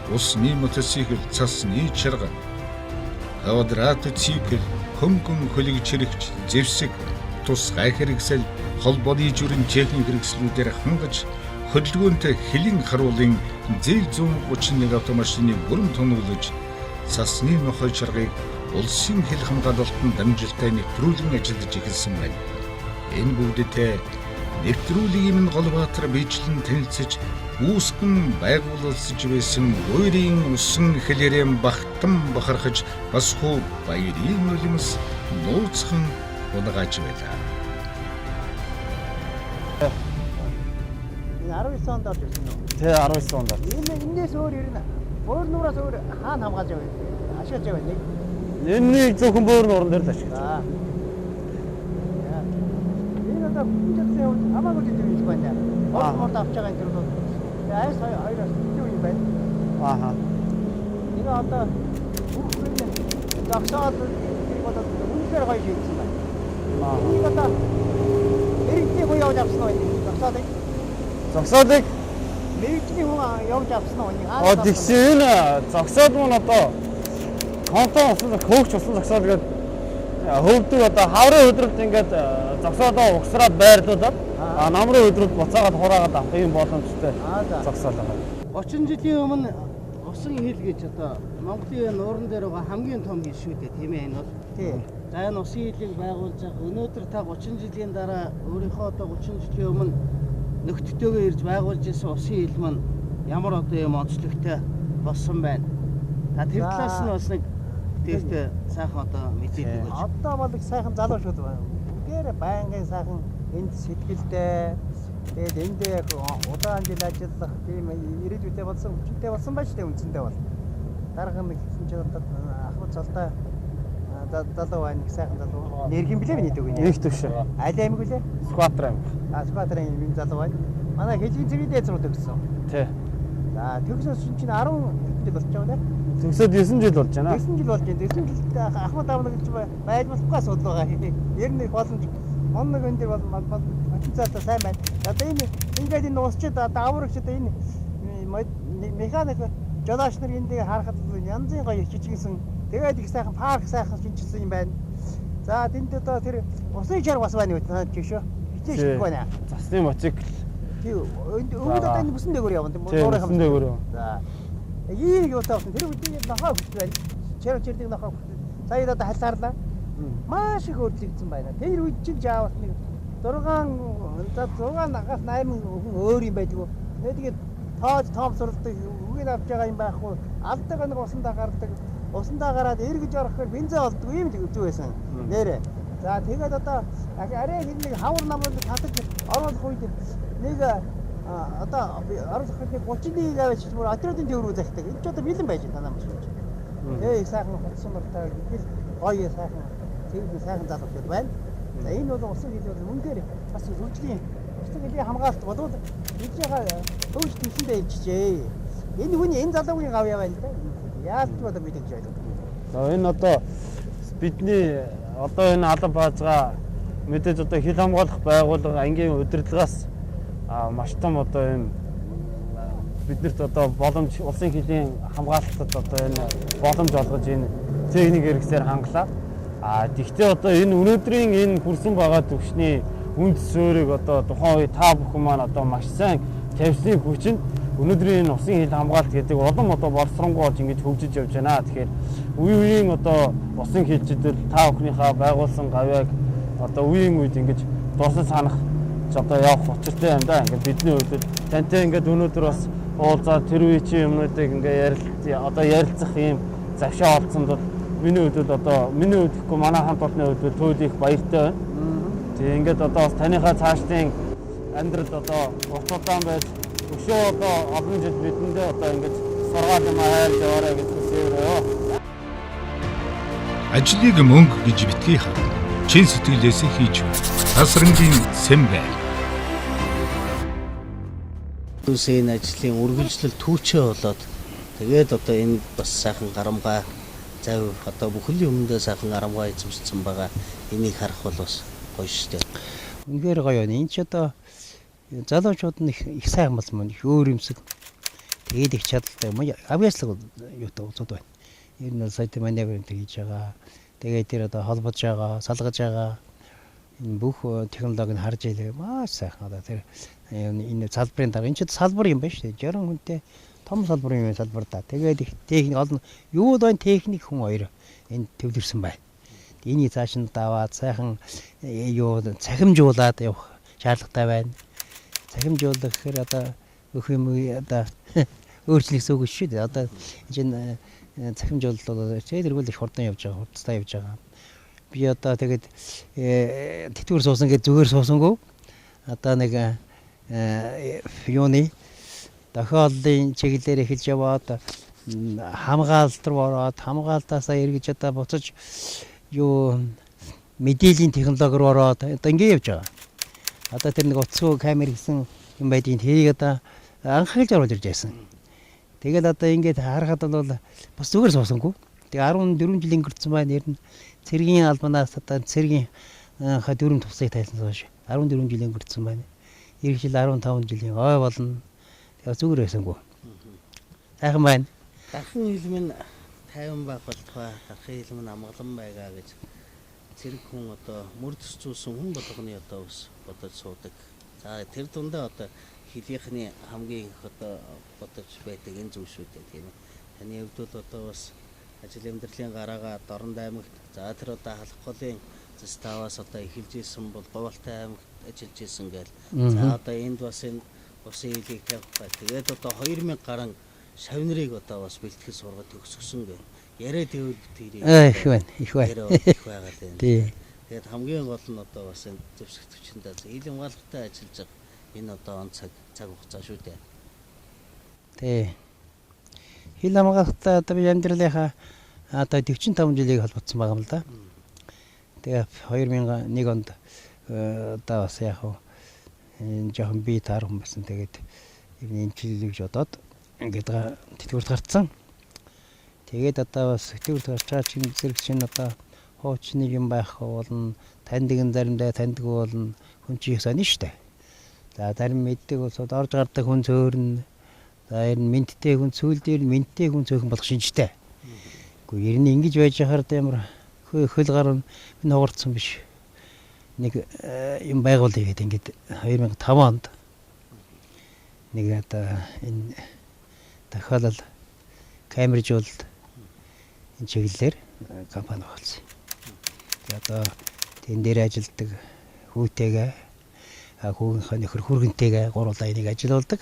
A: усны мотоцикл, цасны чарга, квадрат цикл, хөнгөн хөлөг чирэгч, зэвсэг, тусгай хэрэгсэл, холбооны жүрэн техник хэрэгслүүдээр хангаж хөдөлгөөнтэй Хилийн харуулын зээл 131 автомашины бүрэн тоногдож цасны нохой чаргыг улсын хил хамгаалалтанд дамжуулалттай нэвтрүүлэн ажиллаж эхэлсэн байна. Энэ бүгдтэй нэвтрүүлгийн минь Голбаатар биечлэн танилцж үүсгэн байгуулагдж байсан Буйрын усан хэлээрэн багтан бахархаж бас хуу баярын нулимс нууцхан унагааж байлаа.
B: 19 онд орж ирсэн үү?
F: Тэ 19 онд.
B: Энээс өөр ер нь Буйр нуураас өөр хаана хамгаалж байгаа вэ? Ашиглаж байгаа нэг.
F: Энэний зөвхөн Буйр нуурын дээр л ашиглаж.
B: За. Энэ одоо хүнжсэн хамаагүй зүйл байна. Орд авч байгаа энэ бол айс хоёроос юу юм байна?
F: Ааха.
B: Энэ одоо бүгд загсаад тэр болоод үнээр гоё хийсэн байна. Аа. Энэ одоо эрэгтэй хүн явж авсан уу? Загсаад.
F: Зогсоодыг
B: мэрэгчний хүн явж авсан уу?
F: тэгсэн энэ зогсоод мөн одоо контон усан хөөгч усан зогсоод гээд хөвдөг одоо хаврын өдрөлт ингээд зогсоодоо угсраад байрлуулаад намрын өдрөлт буцаагаад хураагаад авах юм боломжтой зогсоод байгаа.
B: 30 жилийн өмнө усан хил гэж одоо Монголын нууран дээр байгаа хамгийн том хил шүү дээ, тийм ээ энэ бол. Тийм. За энэ усан хилийг байгуулж байгаа өнөөдөр та 30 жилийн дараа өөрийнхөө одоо 30 жилийн өмнө нөхдөдтэйгээ ирж байгуулж исэн усан хил маань ямар одоо юм онцлогтой болсон байна. Та тэр талаас нь бас нэг тэртээ сайхан одоо мэдээлэл өгөөч. Одоо бол их сайхан залуучууд байна. Бүгдээр байнгын сайхан энд сэтгэлдээ Тэгээд энд яг удаан жил ажиллах тийм ирээдүйдээ болсон хүчтэй болсон байж тээ үндсэндээ бол. Дараахан хэлсэн чинь одоо ахмад цолтой залуу байна их сайхан залуу. Нэргэн блэ миний дүүг.
F: Их төвш.
B: Аль аймаг үлээ?
F: Скватер аймаг.
B: Скватрын юм залуу байна. Манай хэлгийн зэрэг дэзрүүд өгсөн.
F: Тий.
B: За төгсөөс чинь 10 жил болж байгаа нэ.
F: Төгсөөд 9 жил болж байна.
B: 9 жил болж байна. 9 жилд ахмад аав нэг байж болохгүй асуудал байгаа. Ер нь боломж оног энэ дээр бол потенциалтай сайн байна. Одоо энэ ингээд энэ уусчид даврагчд энэ механик жолооч нар энд харахад янзын гоё хичгэнсэн. Тэгээд их сайхан парк сайхан шинжилсэн юм байна. За тэнд одоо тэр усын чар бас байна үү тийш үү? Хичээж байна.
F: Засны мотоцикл.
B: Тийм өвд одоо энэ бүсэн дээгүүр явна тийм
F: Буурын хам дээгүүр.
B: За. Ийм юутай болсон. Тэр үедээ нохоо хөт байна. Чирдэг нохоо хөт. Сая одоо халаарлаа. Маш их өөрчлөгдсөн байна. Тэр үед чинь жаавал нэг 6 нагаас 8 хүн өөр юм байдгүй. Тэгээд тоом суралцдаг үгээр авч байгаа юм байхгүй. Алдаг нэг усандаа гардаг. Усандаа гараад эргэж орохоор бензин олддог юм зүг байсан. Нэрэ. За тэгээд одоо арай нэг хавар намрууд татаж оруулах үед нэг одоо оруулах үед 30-ыг аваач бүр отродын дэврүү захдаг. Энэ ч одоо бэлэн байж танаа маш гэж. Ээ сайхан хотсон мөртэй гэл гоё сайхан цэвэр сайхан залуучууд байна. За энэ бол усан хил бол мөнгөөр бас хөгжлийн усан хилийн хамгаалалт болоод нэгжээгээ хөгж төлөндөө илжжээ. Энэ хүний энэ залуугийн гав яваа л да. Яаж ч одоо мэдэж байна.
F: За энэ одоо бидний одоо энэ алба баазгаа мэдээж одоо хил хамгаалах байгууллага ангийн удирдлагаас маш том одоо энэ биднэрт одоо боломж улсын хилийн хамгаалалтад одоо энэ боломж олгож энэ техник хэрэгсээр хангалаа. Тэгвэл одоо энэ өнөөдрийн энэ хүрсэн байгаа төвшний үнд суурийг одоо тухайн үе та бүхэн маань одоо маш сайн тавьсны хүчинд өнөөдрийн энэ усын хил хамгаалалт гэдэг улам одоо боловсронгуй болж ингэж хөгжиж явж байна. Тэгэхээр үе үеийн одоо усын хилчидэл та бүхнийхээ байгуулсан гавьяаг одоо үеийн үед ингэж дурсан санах одоо явах учиртай юм да. Ингээд бидний хувьд тантай ингээд өнөөдөр бас уулзаад тэр үеийн юмнуудыг ингээд ярилцах юм завшаа олдсонд бол миний хувьд одоо миний хувьд гэхгүй манай хамт олонны хувьд туйл их баяртай байна. Тэгээ ингээд одоо бас таныхаа цаашдын амьдрал одоо уртудаан байж өшөө одоо олон жил бидэндээ одоо ингээд сургаал юм хайрлаж яваарай гэж хүсэвэрээ.
A: Ажлыг мөнгө гэж битгий харна. Чин сэтгэлээс хийж байна. Тасрангийн сэм бай.
G: Үсэн ажлын үргэлжлэл түүчээ болоод тэгээд одоо энэ бас сайхан гарамгай зав одоо бүхний өмнөдөө сайхан гарамгай эзэмшсэн байгаа. Энийг харах бол бас гоё шүү дээ.
B: Үнэхээр гоё байна. Энд ч одоо залуучууд нь их сайхан болсон мөн их өөр юмсэг. Тэгээд их чадaltaй юм. Авьяаслаг юутай уулзууд байна. Ер нь сайт маневрынт хийж байгаа. Тэгээд тэр одоо холбож байгаа, салгаж байгаа энэ бүх технологиг нь харж ийлээ маш сайхан одоо тэр энэ салбарын дараа энэ ч салбар юм байна шүү дээ. 60 хүнтэй том салбарын юм салбар да. Тэгээд их техник олон юу л техник хүн хоёр энд төвлөрсөн байна. Энийг цааш нь даваад сайхан юу цахимжуулаад явах шаардлагатай байна. Цахимжуулах гэхээр одоо өх юм одоо өөрчлөлтсөн үг шүү дээ. Одоо энэ цахимжуулалт бол тэргүүл их хурдан явж байгаа, хурдтай явж байгаа. Би одоо тэгээд тэтгэвэр суусан гэж зүгээр суусангүй. Одоо нэг юуны тохиоллын чиглэлээр эхэлж яваад хамгаалалт руу ороод хамгаалтаасаа эргэж одоо буцаж юу мэдээллийн технологи руу ороод одоо ингэ явж байгаа. Одоо тэр нэг утасгүй камер гэсэн юм байдгийг тэрийг одоо анхаарч оруулж ирж байсан. Тэгэл одоо ингээд харахад бол бас зүгээр суусангүй. Тэгээ 14 жил өнгөрцөн байна. Ер нь цэргийн албанаас одоо цэргийн дөрөв тусыг тайлсан сууш 14 жил өнгөрцөн байна. Эх жил 15 жилийн ой болно. Тэгээ зүгээр байсангүй. Сайхан байна.
G: Дархан хэлмэн 50 байх болтугай. Дархан хэлмэн амгалан байгаа гэж цэрэг хүн одоо мөр төсцүүлсэн хүн болгоны одоо бас бодож суудаг. За тэр дундаа одоо хилийнхний хамгийн их одоо бодож байдаг энэ зүйл шүү дээ тийм ээ. Таны хувьд бол одоо бас ажил амьдралын гараагаа Дорнод аймагт за тэр одоо халах голын заставаас одоо эхэлж исэн бол Говьалтай аймагт ажиллаж исэн гээл. За одоо энд бас энэ усын хилийг тавих ба тэгээд одоо 2000 гаруй шавнырыг одоо бас бэлтгэл сургад төгсгсөн гээл. Яриа тэгвэл тэр
B: их байна. Их байна.
G: Их байгаа тийм.
B: Тий.
G: Тэгээд хамгийн гол нь одоо бас энэ зөвшөөрөгчөндөө хил хамгаалалттай ажиллаж байгаа энэ одоо он цаг хугацаа шүү дээ.
B: Тий. Хил хамгаалалтаа одоо би амьдралынхаа одоо 45 жилийг холбогдсон байгаа юм л да. Тэгээ 2001 онд одоо бас яг энэ жоохон бие таарсан байсан. Тэгээд энэ чиглэлийг жодоод ингээд тэтгэврт гарцсан. Тэгээд одоо бас тэтгэврт гарч байгаа чинь зэрэг чинь одоо хуучны юм байх болно. Таньдаг заримдаа таньдгүй болно. Хүн чинь их сонь штэ. За зарим мэддэг улсууд орж гардаг хүн зөөрн. За энэ мэдтэй хүн сүүл дээр мэдтэй хүн цөөхөн болох шинжтэй. Гэхдээ ер нь ингэж байж хахаар ямар хөл гар минь хугарцсан биш. Нэг юм байгуулъя гэдэг ингээд 2005 онд нэг одоо энэ тохиолол камержуулалт энэ чиглэлээр компани болсон. Тэгээ одоо тэн дээр ажилладаг хүүтэйгээ хүүгийнхээ нөхөр хүргэнтэйгээ гурлаа энийг ажиллаулдаг.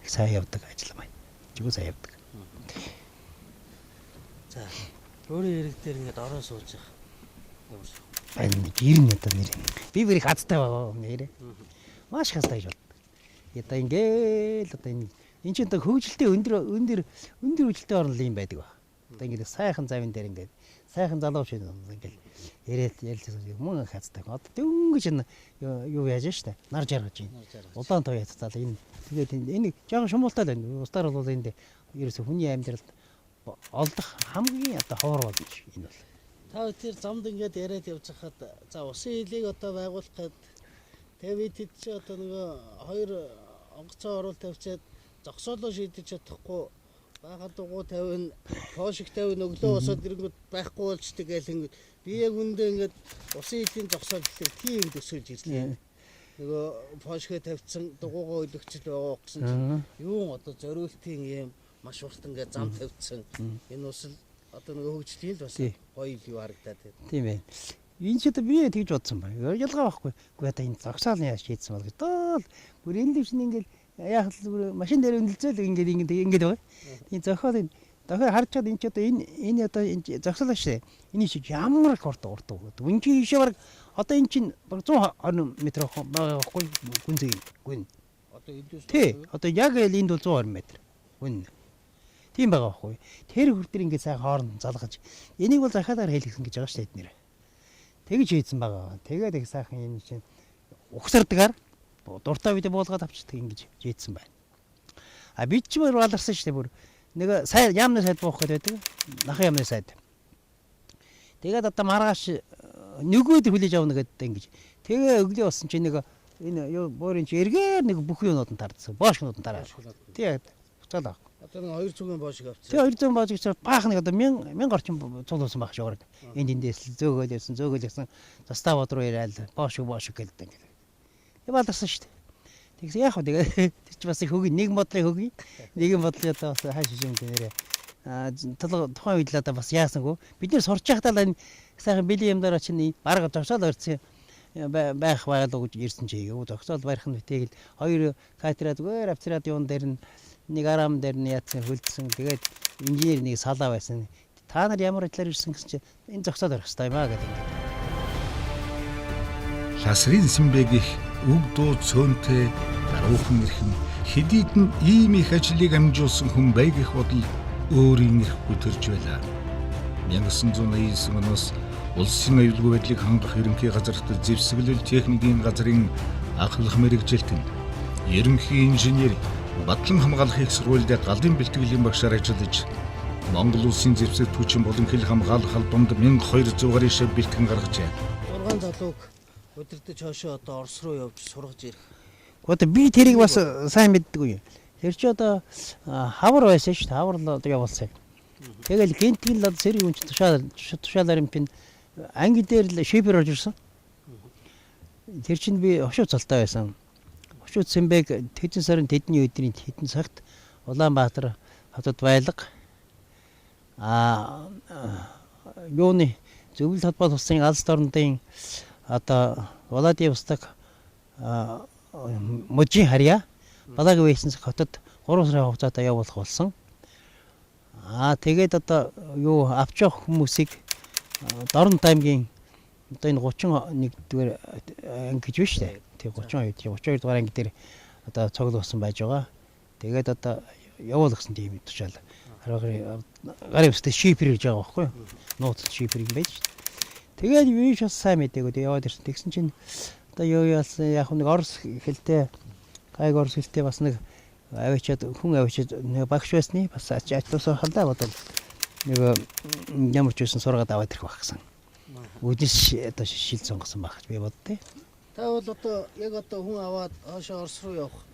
B: Их сайн явдаг ажил маань. Чигөө сайн явдаг.
G: За өөрийн хэрэг дээр ингээд ороо сууж байгаа.
B: Энэ гэрн одоо нэр. Би бүрийг хацтай байгаа нэрээ. Маш хацтай гэж бод. Одоо ингээл одоо энэ ч одоо хөгжилтэй өндөр хөгжилтэй орнол юм байдаг ба. Одоо ингээд сайхан завин дээр ингээд сайхан залууч ингээд ярилцсан мөн хацтай. Одоо дөнгөж юу яаж штэ. Нар жаргаж байна. Улаан тоо яцтал энэ тэгээд энэ жоохон шумуултаа л байна. Устаар бол энэ ерөөсө хүний амьдралд олдох хамгийн одоо ховор бол энэ бол.
G: Та тэр замд ингээд яриад явж хахад за усын хилийг одоо байгуулах гээд тэгээд тэд чи одоо нөгөө хоёр онгоцоо оруулалт тавьчаад зогсоолоо шийдэж чадахгүй баахан дугуй тавина, пошиг тавина өглөө босоод ирэнгүүт байхгүй болчтой гээл ингээд би яг үндэ ингээд усын хилийн зогсоол гэхэлэр тийм төсөөлж ирлээ. Нөгөө пошиг тавьсан дугуйгаа өлөгчл байгаа гэсэн чинь юу одоо зориултын юм маш урт ингээд зам тавьсан. Энэ усл одоо нөгөө хөгжлийн л бас гоё юу харагдаад байна.
B: Тийм ээ. Энэ ч одоо би тэгж бодсон байна. Ялгаа байхгүй. Гэхдээ одоо энэ зогсоол яаж шийдсэн бол гэдэг. Бүр энэ дэвш нь ингээл яг л машин дээр өнөлцөөл ингээд байгаа. Энэ зохиол дахиад харж чад энэ ч одоо энэ одоо энэ зогсоол шүү. Эний шиг ямар их урт гэдэг. Үн чи ишээ баг одоо энэ чинь 120 м байгаа байхгүй гүн.
G: Одоо эндээс
B: тий. Одоо яг л энд бол 120 м. Гүн. Тийм байгаа байхгүй. Тэр хүрдэр ингээд сайн хооронд залгаж энийг бол захиалаар хэлгсэн гэж байгаа шүү дээ эднэр. Тэгж хийсэн байгаа. Тэгээд их сайхан энэ чинь угсардгаар дуртай үед буулгаад авчдаг ингэж хийсэн байна. А бид ч бүр аларсан шүү дээ бүр. Нэг сайн яамны сайд буух гэдэг байдаг. Нахын яамны сайд. Тэгээд одоо маргааш нөгөөд хүлээж авна гэдэг ингэж. Тэгээ өглөө болсон чинь нэг энэ юу буурын чи эргээр нэг бүх юунууд нь тардсан. Боошгнууд нь тараад. Тийм. Буцаалаа.
G: одоо нэг 200 бошиг авчихсан.
B: Тэгээ 200 бошиг чинь баахан нэг одоо 1000 орчим цуглуулсан байх шуураг. Эндээс зөөгөөсөн застав руу ирээл бошиг гэлдэг. Тэгээ баларсан шүү дээ. Тэгсэн яах вэ тэгээ тэр чи бас их хөгийн нэг бодлыг хөгийн нэгэн бодлыг одоо бас хааш юм нэрээ. Тухайн үед л одоо бас яасангүй бид нэр сурч байхдаа л энэ сайхан бэлэн юмдаараа чинь бараг зогсоол орсон байх байлаа гэж ирсэн чи юу зогсоол барих нь тэгэл хоёр катерад зүгээр авцраад юун дээр нь нэг арам дээр нь яатсан хөлдсөн тэгээд инженер нэг салаа байсан та нар ямар талаар ирсэн гэсэн чи энэ зогсоол орох хэрэгтэй юм аа гэдэг.
A: Ласрын Симбэг их үг дуу цөөнтэй даруухан ирхэн хэдийд нь ийм их ажлыг амжуулсан хүн байг их бодол өөрийн эрх бүтэрж байлаа. 1989 оноос улсын аюулгүй байдлыг хангах ерөнхий газарт зэвсэглэл техникийн газрын ахлах мэрэгжилтэнд ерөнхий инженер Батлан хамгаалах их сургуульд галын бэлтгэлийн багшаар ажиллаж Монгол улсын зэвсэг түвшин болон хил хамгаалах албамд 1200 гаруй шив бэлтгэн гаргажээ.
G: 6 залууг өдөртөж хоошоо одоо Орос руу явж сургаж ирэх.
B: Одоо би тэрийг бас сайн мэддэггүй. Тэр чи одоо хавар байсан шүү дээ. Хавар л одоо явуулсан. Тэгэл гинтгэл л сэрэг юм чи тушаалаар юм пин анги дээр л шипер орж ирсэн. Тэр чинь би хошуу цалтай байсан. Хошуу Симбэг тэдэн сарын тэдний өдрийн тэдэн цагт Улаанбаатар хотод байлга юуны зөвлөлт холбоо тусын алс дорнодын одоо Владивосток мужийн харьяа Балаг байсан хотод 3 сарын хугацаанд явуулах болсон. Тэгээд одоо юу авч явах хүмүүсийг Дорнод аймгийн одоо энэ 31 дугаар анги гэж байна шүү дээ. Тэг 32 дугаар анги дээр одоо цуглуулсан байж байгаа. Тэгээд одоо явуул гэсэн тийм тушаал. Гарын өстэй шипер гэж байгаа байхгүй юу? Нууц шипер юм байж. Тэгээд юу ч бас сайн мэдээгүй яваад ирсэн. Тэгсэн чинь одоо юу яасан яг нэг орос хэлтэй гайг орос хэлтэй бас нэг авчиад хүн авчиад нэг багш байсны бас ажлаасаа халдаа бодвол нэг ямар ч байсан сургаад аваад ирэх байх гэсэн. Үднэс одоо шил сонгосон байх би боддөө.
G: Та бол одоо яг одоо хүн аваад хоошоо Орос руу явах.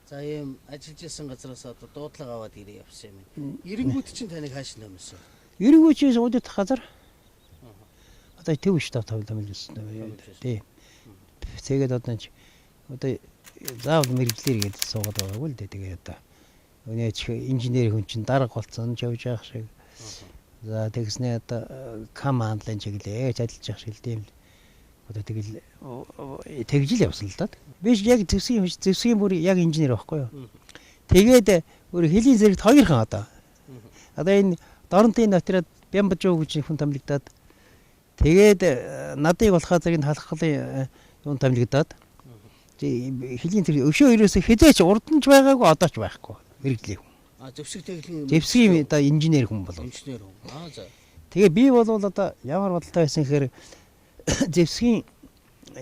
G: За ийм ажиллаж исэн газраас одоо дуудлага аваад ирээ явсан юм. Эренгүүт чинь таныг хааш нэмсэн.
B: Эренгүүчээс удаад газар. Одоо төв ш тав тавьсан. Тий. Тэгээд одоо заавал мэрэгжлэр гээд суугаад байгаагүй л дээ. Тэгээд одоо өнөө инженер хүн чинь дарга болцсон явж явах шиг. За тэгснээ одоо командлын чиглэлээ ажиллаж явах шиг тийм л. Одоо тэгэл тэгжил явсан л да. Биш яг зэвсгийн бүр яг инженер байхгүй юу. Тэгээд өөр хэлийн зэрэгт хоёрхан одоо. Одоо энэ доронтын нотроод Бямбажуу гэж хүн томилогдоод тэгээд надыг болохоо зэрэг халахлын юм томилогдоод хэлийн зэрэг өшөө өрөөсө хизээч урднж байгаагүй одоо ч байхгүй мэрэгжлийн хүн.
G: Зэвсэг тэглэн
B: зэвсгийн одоо инженер хүн болов.
G: Инженер хүн. За.
B: Тэгээ би бол одоо ямар бодолтой байсан гэхээр зэвсгийн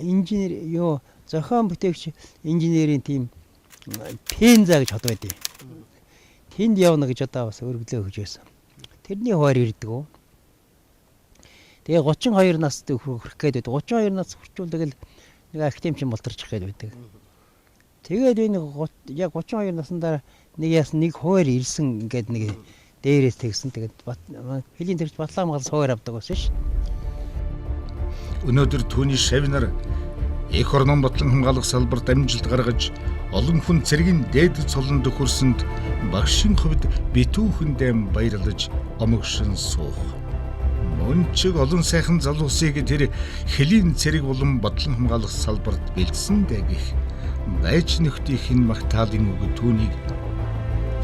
B: инженер юу зохион бүтээгч инженерийн тим пенза гэж хот байдیں۔ Тэнд явна гэж одоо бас өргөлөө өгч байсан. Тэрний хуваар ирдэг үү. Тэгээ 32 настай хүрэх гээд байдаг. 32 нас хүрчүүл тэгэл нэг академич болторчих гээд байдаг. Тэгээд энэ яг 32 наснда нэг яасан нэг хуваар ирсэн ингээд нэг дээрээс тэгсэн. Тэгээд хэлийн төрч Батлангаас хуваар авдаг байсан ш.
A: Өнөөдөр түүний шавнаар эх орнон бодлон хамгаалах салбарт амжилт гаргаж олон хүн цэргийн дээд цолонд хүрсэнд багшийн хувьд битүүхэндээ баярлаж омогшин суух. Мөн ч олон сайхан залуусыг тэр хэлийн цэрэг болон бодлон хамгаалах салбарт бэлдсэн дэгих байж нөхдийн магтаалын үг түүнийг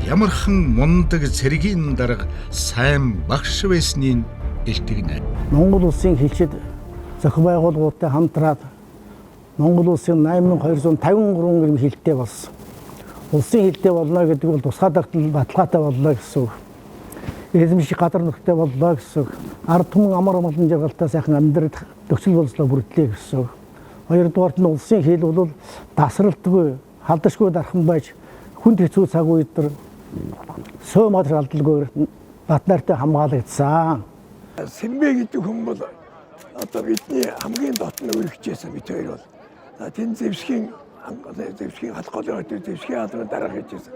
A: ямархан мундаг цэргийн дарга сайн багш байсныг илтгэнэ.
E: Монгол улсын хэлшид зохион байгуулалттай хамтраад Монгол улсын 8253 гэрм хэлтэй болсон. Улсын хэлтэй болно гэдэг бол тусгай тогтнол баталгаатай боллоо гэсэн үг. Эзэмших гадар нөхдөй боллоо гэсэн үг. Ард түмэн амар амгалан жаргалтай сайхан амьдрах төгсгөл болслоо бүрдлээ гэсэн үг. Хоёрдугаарт нь улсын хэл бол тасралтгүй, халдашгүй дархан байж хүнд хэцүү цаг үед сөө мод алдалгүй батнаартай хамгаалагдсан.
H: Сэмбэ гэдэг хүн бол одоо бидний хамгийн дотны үргэлжсэн бид хоёр бол тэн зэвсгийн халах голын зэвсгийн албаны дарга хийжсэн.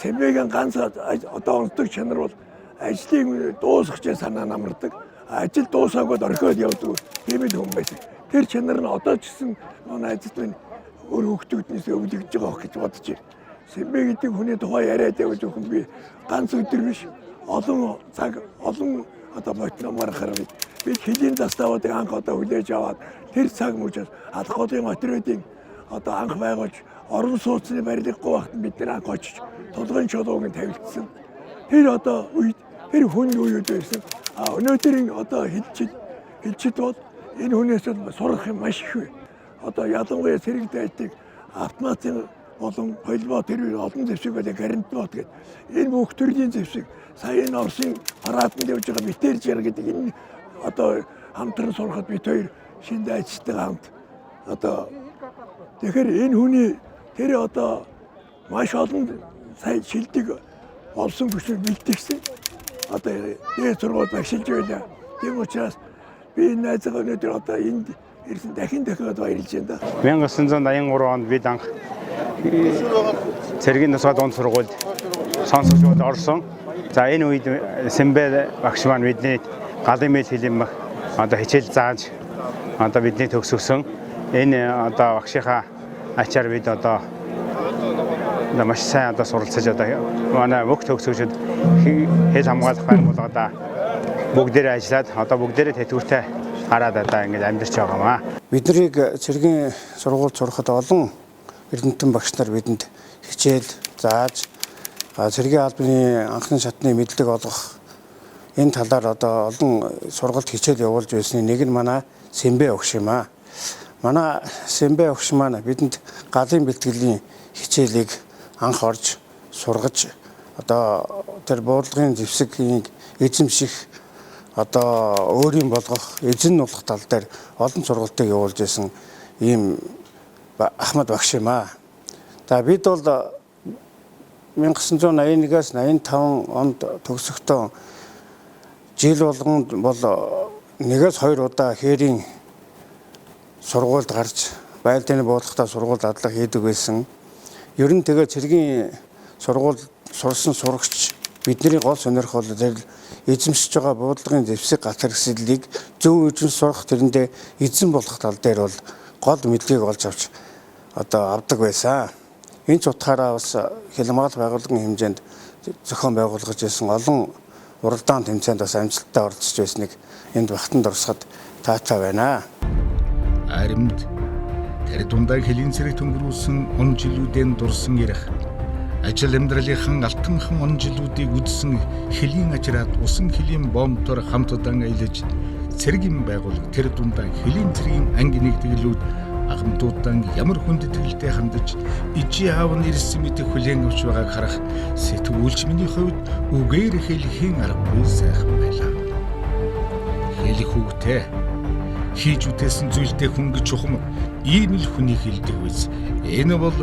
H: Сэмбэгийн ганц одоо онцлог чанар бол ажлыг дуусгах санаа намардаг. Ажил дуусаагүй орхиод явдаг тийм л хүн байсан. Тэр чанар нь одоо ч гэсэн манай ажилтны өөр хөвгтүүднээс өвлөгдөж байгаа гэж бодож байна. Сэмбэ гэдэг хүний тухай яриад явж байгаа хүн би ганц өдөр биш олон цаг олон одоо ботномор харав. Бид хэлийн заставуудыг анх одоо хүлээж аваад тэр цаг мөчөөс алах голын материалын одоо анх байгуулж орон сууцны барилгахгүй багт бид нар анх очиж тулгын чулууг тавилтсан. Тэр одоо үед тэр хүн үед байсан. Өнөөдрийн одоо хэлчид бол энэ хүнээс сурах юм маш их бай. Одоо ялангуяа сэрэг дайдыг автоматын болон холбоо тэр олон зэвсэг болон гарантнууд гэдэг. Энэ бүх төрлийн зэвсэг сая энэ Оросын параданд явж байгаа битэржэр гэдэг энэ одоо хамтран сурахад бид хоёр шинэ ажилтнаа хамт одоо тэгэхээр энэ хүний тэр одоо маш олон сая шилдэг олсон бүсийг бэлтгэсэн. Одоо дээд сургууль багшилж байлаа. Тийм учраас би найзгаа өнөөдөр одоо энд ирсэн дахин дахиад баярлж байна да.
F: 1983 онд бид анх цэргийн тусгай дунд сургуульд сонсогчдод орсон. За энэ үед Сэмбэ багш маань бидний галын мэйл хэлэм одоо хичээл зааж одоо бидний төгсгсөн. Энэ одоо багшийнхаа ачаар бид одоо маш сайн одоо суралцаж одоо манай бүх төгсгчид хэл хамгаалах байгууллагада бүгдээрээ ажиллаад одоо бүгдээрээ тэтгэвртэй хараад одоо ингэж амьдарч байгаа юм аа.
I: Биднийг цэргийн сургуульд сурахад олон эрдэмтэн багш нар бидэнд хичээл зааж цэргийн албаны анхны шатны мэдлэг олгох энэ талаар одоо олон сургалт хичээл явуулж байсны нэг нь манай Сэмбэ багш юм аа. Манай Сэмбэ багш маань бидэнд галын бэлтгэлийн хичээлийг анх орж сургаж одоо тэр буудлагын зэвсгийг эзэмших одоо өөрийн болгох эзэн нуулах тал дээр олон сургалтыг явуулж исэн ийм Ахмад багш юм аа. За бид бол 1981-аас 85 онд төгсөхдөө жил болгонд бол 1-2 удаа хээрийн сургуульд гарч байлдааны буудлагатай сургууль дадлага хийдэг байсан. Ер нь тэгээ цэргийн сургууль сурсан сурагч бидний гол сонирхол бол эзэмшиж байгаа буудлагын зэвсэг галт хэрэгслийг зөв эзэн сурах тэрэндээ эзэн болох тал дээр бол гол мэдлэгийг олж авч одоо авдаг байсан. Энэ ч утгаараа бас хялмаал байгууллагын хэмжээнд зохион байгуулгаж ирсэн олон уралдаан тэмцээнд бас амжилттай оролцож байсныг энд багтанд орсоход таатай байна.
A: Аримд тэр дундаа хөлийн цэрэг төнгөрүүлсэн он жилүүдэн дурсан ярих. Ажил амьдралынхан алтанхан он жилүүдийг үдсэн хөлийн ажраад усан хөлийн бомбтор хамтдан аялаж цэргийн байгууллага тэр дундаа хөлийн цэргийн анги нэгдэглүүд агамтуудаа ямар хүндэтгэлтэй хандаж ижи аав нь ирсэн мэт хүлээн авч байгааг харах сэтгүүлч миний хувьд үгээр хэлхийн аргагүй сайхан байлаа. Хэлэх үгтэй хийж үтээсэн зүйлтэй хүн гэж ухам ийм л хүний хэлдэг биз. Энэ бол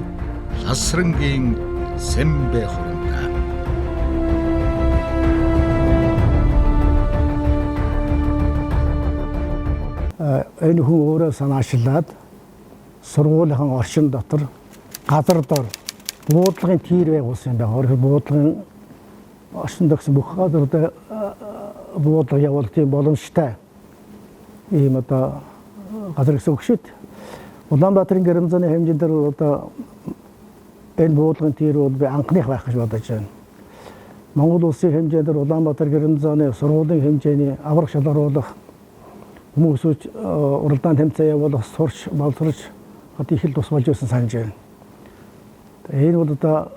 A: ласрангийн Сэмбэ хуранта.
E: Энэ хүн өөрөө санаачлаад сургуулийн орчин дотор газар дор буудлагын тир байгуулсан юм байна. Өөрөөр буудлагын орчин догсон бүх газар дээр буудлага явуулах юм боломжтой ийм одоо газар гэсэн үг шүү дээ. Улаанбаатарын гэрэмзаны хэмжээнд одоо энэ буудлагын тир бол би анхных байх гэж бодож байна. Монгол улсын хэмжээнд Улаанбаатар гэрэмзаны сургуулийн хэмжээний аврах шалгаруулах хүмүүсүүд уралдаан тэмцээн явуулах сурч боловсрч одоо их л тус болж байсан санаж байна. Энэ бол одоо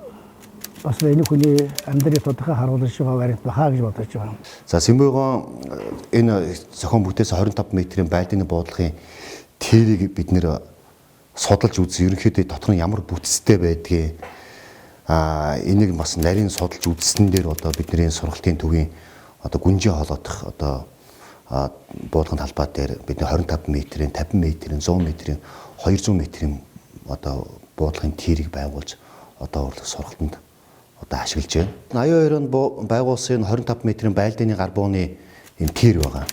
E: бас энэ хүний амьдралыг тодорхой харуулж байгаа вариант бахаа гэж бодож байна.
J: За Сэмбэгон энэ зохион бүтээсэн 25 метрийн байлдааны буудлагын тэрийг бид нэр судалж үзсэн. Ерөнхийдөө дотор нь ямар бүтцтэй байдгийг энийг бас нарийн судалж үзсэн дээр одоо бидний сургалтын төвийн одоо гүнжээ холоодох одоо буудлагын талбай дээр бидний 25 метрийн, 50 метрийн, 100 метрийн, 200 метрийн одоо буудлагын тэрийг байгуулж одоо сургалтанд одоо ашиглаж байна. 82 онд байгуулсан 25 метрийн байлдааны гар бууны энэ тэр байгаа.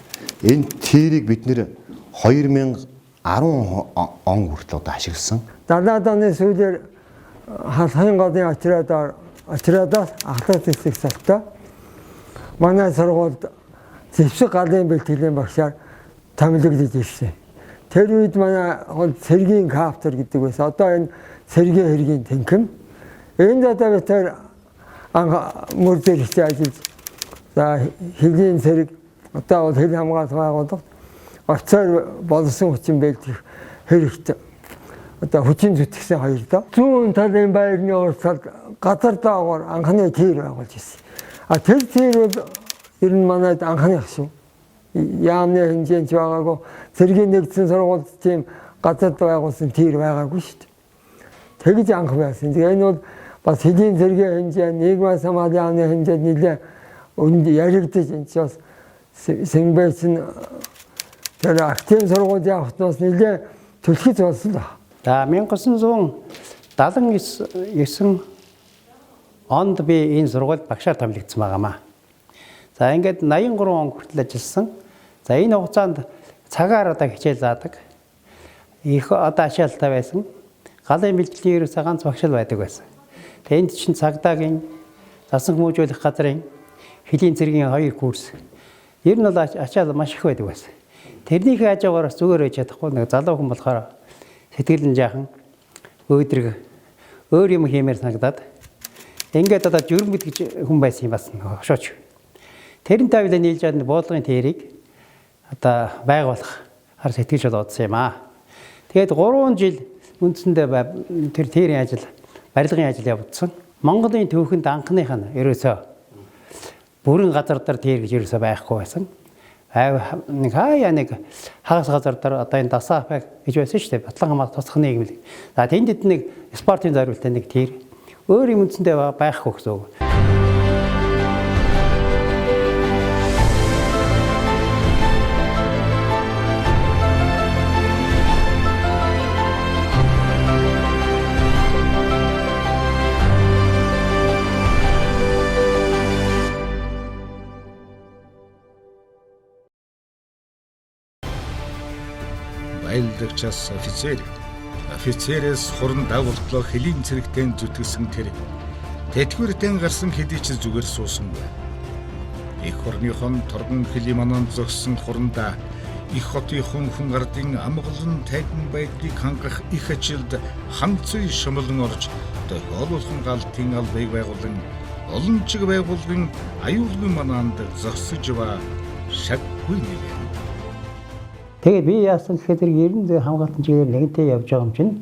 J: Энэ тэрийг бид нэр 2010 он хүртэл одоо ашигласан.
H: Далаад оны сүүлээр хань годын очроод ахлах зэвсэг салтаа манай сургуульд зэвсэг галын бэлтгэлийн багшаар томилогдож ирсэн. Тэр үед манай цэргийн каптер гэдэг байсан. Одоо энэ цэргийн хэргийн тэнхэм. Энд одоо бид тэр мөр дээр хичээ ажиллаж за хөлийн цэрэг одоо бол хөл хамгаалалт байгууллага офицер болсон хүчин бэлтгэх хэрэгтэй. Одоо хүчин зүтгэсэн хоёр доо. Зүүн талын байрны урсгал газар доогоор анхны тэр байгуулж ирсэн. Тэр тэр бол ер нь манайд анхных шүү. Яамны хэмжээнд байгаагүй цэргийн нэгдсэн сургуульд тийм газар байгуулсан тэр байгаагүй шүү дээ. Тэгж анх байсан. Тэгээ энэ бол бас хөлийн цэргийн хэмжээ, нийгмийн самбал яамны хэмжээнд нэлээд өнд яригдаж энэ ч бас Сэмбэч нь тэр актив сургууль явахтаас нэлээд түлхэж болсон л.
B: За 1979 онд би энэ сургуульд багшаар томилогдсон байгаамаа. За ингээд 83 он хүртэл ажилласан. За энэ хугацаанд цагаар одоо хичээл заадаг. Их одоо ачаалттай байсан. Галын бэлтгэлийн ерөөсөө ганц багш л байдаг байсан. Тэгээд энд чинь цагдаагийн засан хүмүүжүүлэх газрын хөлийн цэргийн 2 курс. Ер нь бол ачаал маш их байдаг байсан. Тэрнийхээ хажуугаар зүгээр байж чадахгүй нэг залуу хүн болохоор сэтгэл нь жаахан өөдрөг өөр юм хиймээр санагдаад ингээд одоо журмэд гэж хүн байсан юм бас хошооч. Тэрнтэй авлаа нийлж чад буудлагын тэрийг одоо байгуулах хар сэтгэж бодсон юм аа. Тэгээд 3 жил үндсэндээ тэр тэрийн ажил, барилгын ажил явуулсан. Монголын төвхөнд анхных нь ерөөсөө бүрэн газар дээр тэр гэж ерөөсөө байхгүй байсан. нэг хаяа нэг хагас газар дээр одоо энэ дасаа гэж байсан шүү дээ. Батлан хамаа тусах нийгэм. За тэнд нэг спортын зориултаа нэг тэр өөр юм үндсэндээ байхгүй гэсэн үг.
A: Баялагчаас офицерээс хуран дагуултлоо хөлийн цэрэгтэй зүтгэсэн тэр тэтгэвртэн гарсан хэдий ч зүгээр суусангүй. Их орныхон торгон хөлийн манан зогссон хурандаа их хотын хүн гардын амгалан тайван байдлыг хангах их ажилд ханцүй шумлан орж тохиолуулсан галтын албыг байгуулан олон чиг байгуулгын аюулгүй мананд зогсож ба шаггүй нэлээ.
B: Тэгээд би яасан гэхээр ерэн зэ хамгаалтын чигээр нэгэнтээ явж байгаа юм чинь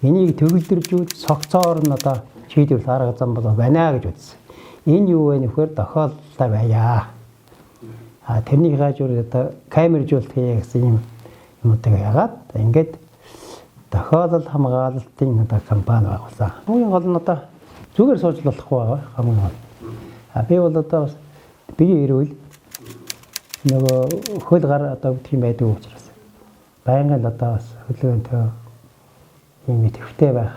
B: энийг төгөлдрж үз цогцоор нь одоо шийдвэр арга зам бол байна гэж үзсэн. Энэ юу вэ нөхөр тохиолдолтой байя. Тэрний хажуур одоо камержуулт хийе гэсэн юмудыг яагаад ингээд тохиолдол хамгаалтын одоо компани байгуулсан. Хамгийн гол нь одоо зүгээр сууж болохгүй байгаа хамгийн гол. Би бол одоо би ирвэл нөгөө хөл гар одоо гэх юм байдаг учраас байнгын одоо бас хөлөөнтэй юм төвтэй байх.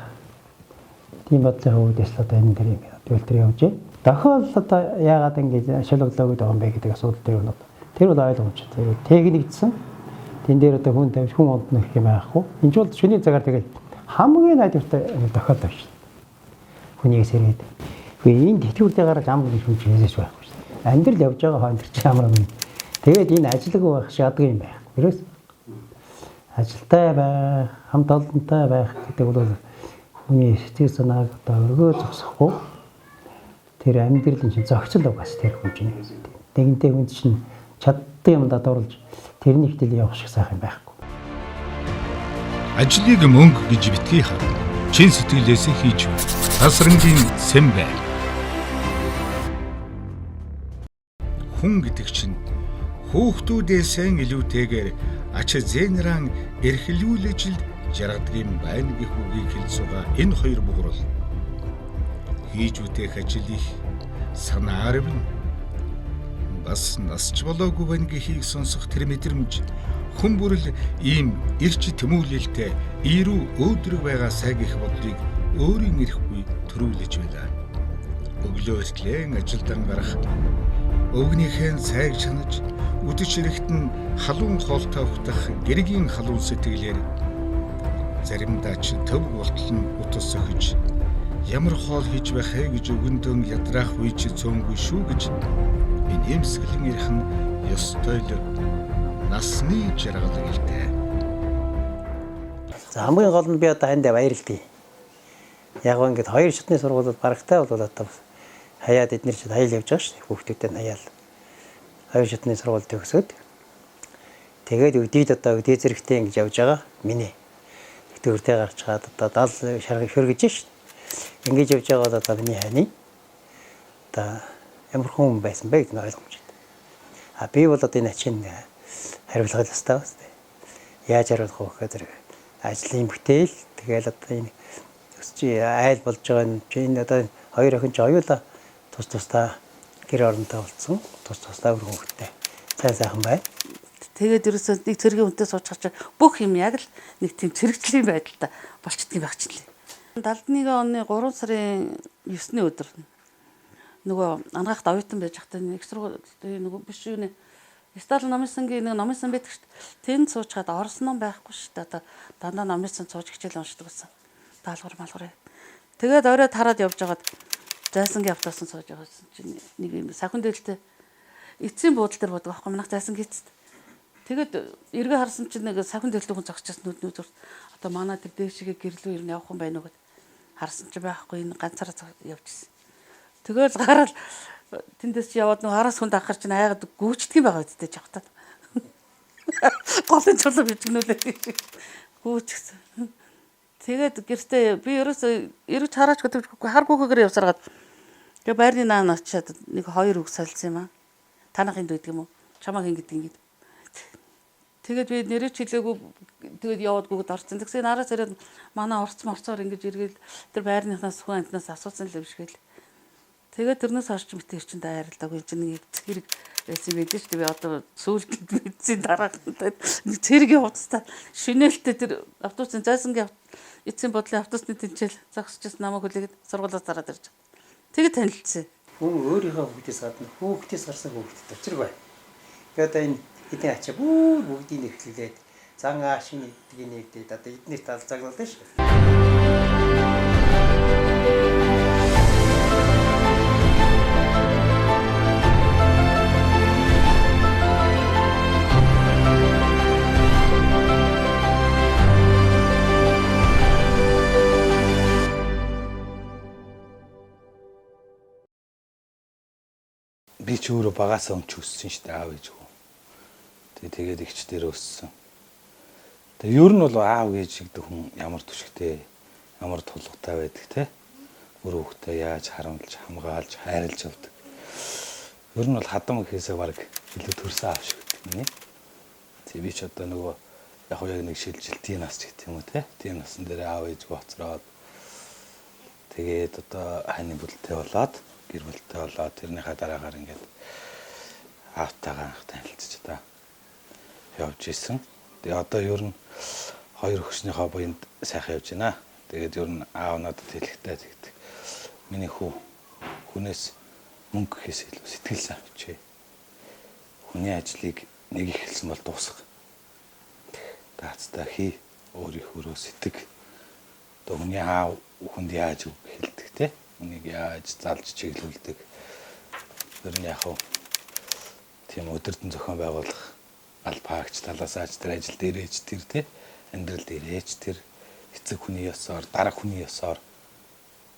B: Тийм бодлогын үүдээс одоо энэ дэр юм төлтөр явж байна. Тохиолдол одоо яагаад ингэж шалгалаагүй байгаа юм бэ гэдэг асуудал дээр нь тэр бол ойлгомжтой. Техникдсэн тэн дээр одоо хүн тавьж хүн онд нөх юм байхгүй. Энд бол шөнийн цагаар тэгээд хамгийн найдвартай тохиолдол байна шүү. Хүнийг сэргээд. Гэхдээ энэ тэтгэвртэй гараад ам гэж хүн хийжээж байхгүй шүү. Амьдрал явж байгаа хаан тэр чинь амар юм. Тэгээд энэ ажилгүй байх шаардлагагүй юм байх. Ерөөс ажилтай байх, хамт олонтой байх гэдэг бол хүний сэтгэл санааг одоо өргөө зогсохгүй тэр амьдралын чинь зохицол угаас тэр хүн чинь нэгэнтээ хүн чинь чаддаг юмдаа дурлж тэрний хэл явах шиг сайхан байхгүй.
A: Ажлыг мөнгө гэж битгий хаа. Чин сэтгэлээсээ хийж байна. Тасрангийн сэм бай. Хүн гэдэг чинь хүүхдүүдээсээ илүүтэйгээр ач зээнран эрхлүүлж жаргадгийн байна гэх үгийг хэлж байгаа энэ хоёр бугуурл хийж үтэх ажлыг санаар бин бас насч болоогүй байна гэхийг сонсох тэр мэдрэмж хүн бүрл ийм ирч тэмүүлэлтэй ирүү өөдрөг байгаа сайгих бодлыг өөрийн эрэхгүй төрүүлж байлаа. Өглөөслэн ажилдан гарах өвгнийхэн сайг чанаж үдч ирэхт нь халуун хоолтой ухтах гэргийн халуун сэтгэлээр заримдаа ч төв болтол нь утас сохиж ямар хоол хийж байх вэ гэж өгөндөн ядраах үе ч цөөнгүй шүү гэж энэ эмсгэлэн ирэх нь ёстой л насны жаргал гэлтэй.
B: За хамгийн гол нь би одоо хандаа баярлалаа. Яг ингээд хоёр шатны сургуулиуд барагтай бол одоо хаяад эднэр чинь хаял явж байгаа шүү дээ. Хүүхдүүдтэй хаяал. Хоёр шатны сургууль төгсөөд тэгээд өдийд одоо өдөө зэрэгтэй ингэж явж байгаа миний төвөртэй гарч чаад одоо 70 шаргыг хөргөж шүү дээ. Ингэж явж байгаа бол одоо миний хани одоо ямар хүн байсан бэ гэдэг нь ойлгомжтой. Би бол одоо энэ ачин хариулах ёстой байна. Яаж хариулах вэ гэхээр ажлын бүтээл тэгэл одоо энэ өсч айл болж байгаа энэ одоо хоёр охин ч оюула тусдаа гэр оронтой болцсон. Тусдаа өөр хүүхдтэй. Сайхан бай.
C: Тэгээд ерөөсөө нэг цэргийн үнтэй сууж чаж бүх юм яг л нэг тийм цэрэгчлийн байдалтай болчдгийг байх чинь лээ. 71 оны 3 сарын 9-ний өдөр нөгөө ангаахт оюутан байж хахтай нэг сургууль нөгөө биш юу нэ Сталин номын сангийн нэг номын сан байдаг шүү дээ. Тэнд суучаад Орос ном байхгүй шүү дээ. Одоо дандаа номын сан сууж хичээл уншдаг байсан. Даалгавар малгар. Тэгээд оройд хараад явж байгаад зайсангийн автобусан сууж байгаасэн чинь нэг юм сахин дээлтэй эцсийн буудлын дээр бодог аахгүй манайх зайсан гисэд. Тэгээд эргээ харсан чинь нэг сахин дээлтэй хүн зогсчихсан нүд одоо манай тэр дээшгээ гэрлүү ер нь явах юм байна уу гэд харсан чинь байхгүй энэ ганцаараа явжсэн. Тэгэл гараад тэндээс чи яваад нэг араас хүнд ахаар чинь айгаад гүйчдэг юм байгаа үстэй жавтаад. Голын чулуу бичгнүүлээ. Гүйчгсэн. Тэгээд гэртээ би ерөөсөө эргэж хараач гэдэг харгүйгээр явсараад тэгээ байрны наан очиад нэг хоёр үг солилцсон юм аа. Танах энд байдаг юм уу? Чамаг ингэ гэдэг Тэгээд би нэрээ чилээгүй тэгээд яваадгүйд орсон. Тэгсэн нараас ирээд манай орцоор ингэж эргээл тэр байрныхнаас хүн амтнаас асуусан л юм шиг л. Тэгээд тэрнээс хойш мэтэр чинь дайралдаг гэж нэг зэрэг байсан байдаг шүү дээ. Би одоо сүүлд мэдсэн дараагтаа зэрэг явцтай шинэлтэй тэр автобусын зайсангийн эцсийн бодлын автобусны тэнцэл зогсчихсан намайг хүлээгээд сургуулиас зараад ирж байгаа. Тэгээд танилцсан.
B: Хүн өөрийнхөө хүүхдээс гадна хүүхдээс гарсан хүүхдэд очирг бай. Тэгээд энэ эдний ачаа бүгдийг нэхлүүлээд зан аашин эдгийг нэгдээд одоо эднийх талзаглуулсан шүү.
A: Би ч өөрөө багасаа өмч өссөн шүү дээ аав ээжгүй. Тэгээд ихч дээр өссөн. Тэгээд ер нь бол аав ээж гэдэг хүн ямар түшигтэй, ямар тулгатай байдаг те. Өөр хүүхдээ яаж харамлж, хамгаалж, хайрлж явдаг. Ер нь бол хадам гэхээсээ баг илүү төрсөн аав шиг гэдэг нэ. Тэгээд би ч одоо нөгөө яг нэг шилжилт тийм нас ч гэдэг юм уу те. Тийм насан дээр аав ээж гоцроод тэгээд одоо хайны бүлтэй болоод гэр бүлтэй болоод тэрнийхээ дараагаар ингээд аавтайгаа танилцж одоо явж исэн. Тэгээ одоо ер нь хоёр өхснийхөө буйнд сайхан явж байна. Тэгээд ер нь аав надад хэлэхтэй тэгдэг. Миний хүнээс мөнгө гэхээс илүү сэтгэл сайн бичээ. Хүний ажлыг нэг ихэлсэн бол дуусах. Даацтай хий өөрийнх өрөө сэтг. Одоо хүний аав хүнд яаж үг хэлдэг те. Үнийг яаж залж чиглүүлдэг. Ер нь яг тийм өдөртөн зохион байгуулах албаагч талаас аж тэр ажил дээр ээж тэр тий амьдрал дээр ээж тэр эцэг хүний ёсоор дараг хүний ёсоор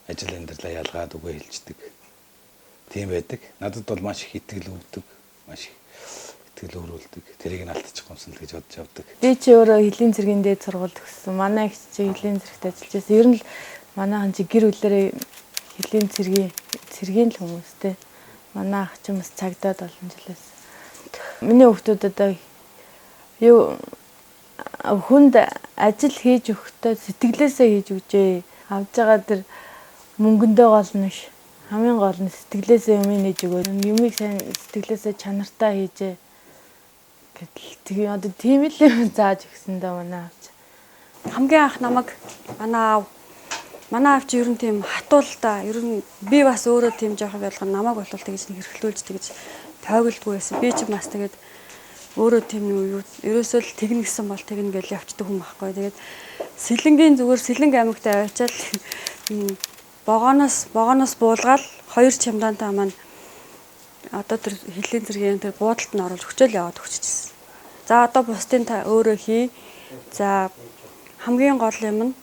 A: ажил амьдралаа ялгаад үгээ хэлждэг. Тийм байдаг. Надад бол маш их итгэл өгдөг, маш их итгэл өөрүүлдэг. Тэрийг нь алдчих гомсон л гэж бодож явдаг.
K: Би ч өөрөө хөлийн цэргийн дээд сургууль төгссөн. Манай их чи хөлийн цэрэгт ажиллаж байсан. Ер нь л манайхан чи гэр бүлэрээ хөлийн цэргийн л хүмүүстэй. Манай ах ч бас цагдаад олон жилээс. Миний хүүхдүүд одоо юу хүнд ажил хийж өгөхдөө сэтгэлээсээ хийж өгчээ. Авж байгаа тэр мөнгөндөө гол нь ш. Хамгийн гол нь сэтгэлээсээ юм нээж өгөө. Юмыг сайн сэтгэлээсээ чанартай хийжээ. Гэтэл тэгээ одоо тийм л юм зааж өгсөн даа манай аав.
L: Хамгийн анх намайг манай аав чи ер нь тийм хатуул та. Ер нь би бас өөрөө тийм жоохон байлган намайг болвол тэгж нэг хэрхлүүлж тэгж тойголдгүй байсан. Би ч бас тэгээд өөрөө тийм юу ерөөсөө л тэгнэ гэсэн бол тэгнэ гэж явцдаг хүн байхгүй. Тэгээд Сэлэнгийн зүгээр Сэлэнг аймагтаа авчаал богоноос буулгаад хоёр чамдаантай маань одоо тэр хөлийн цэргийн тэр буудалд нь оруулж өчөөл яваад өгчихсэн. За одоо бусдын та өөрөө хий. За хамгийн гол юм нь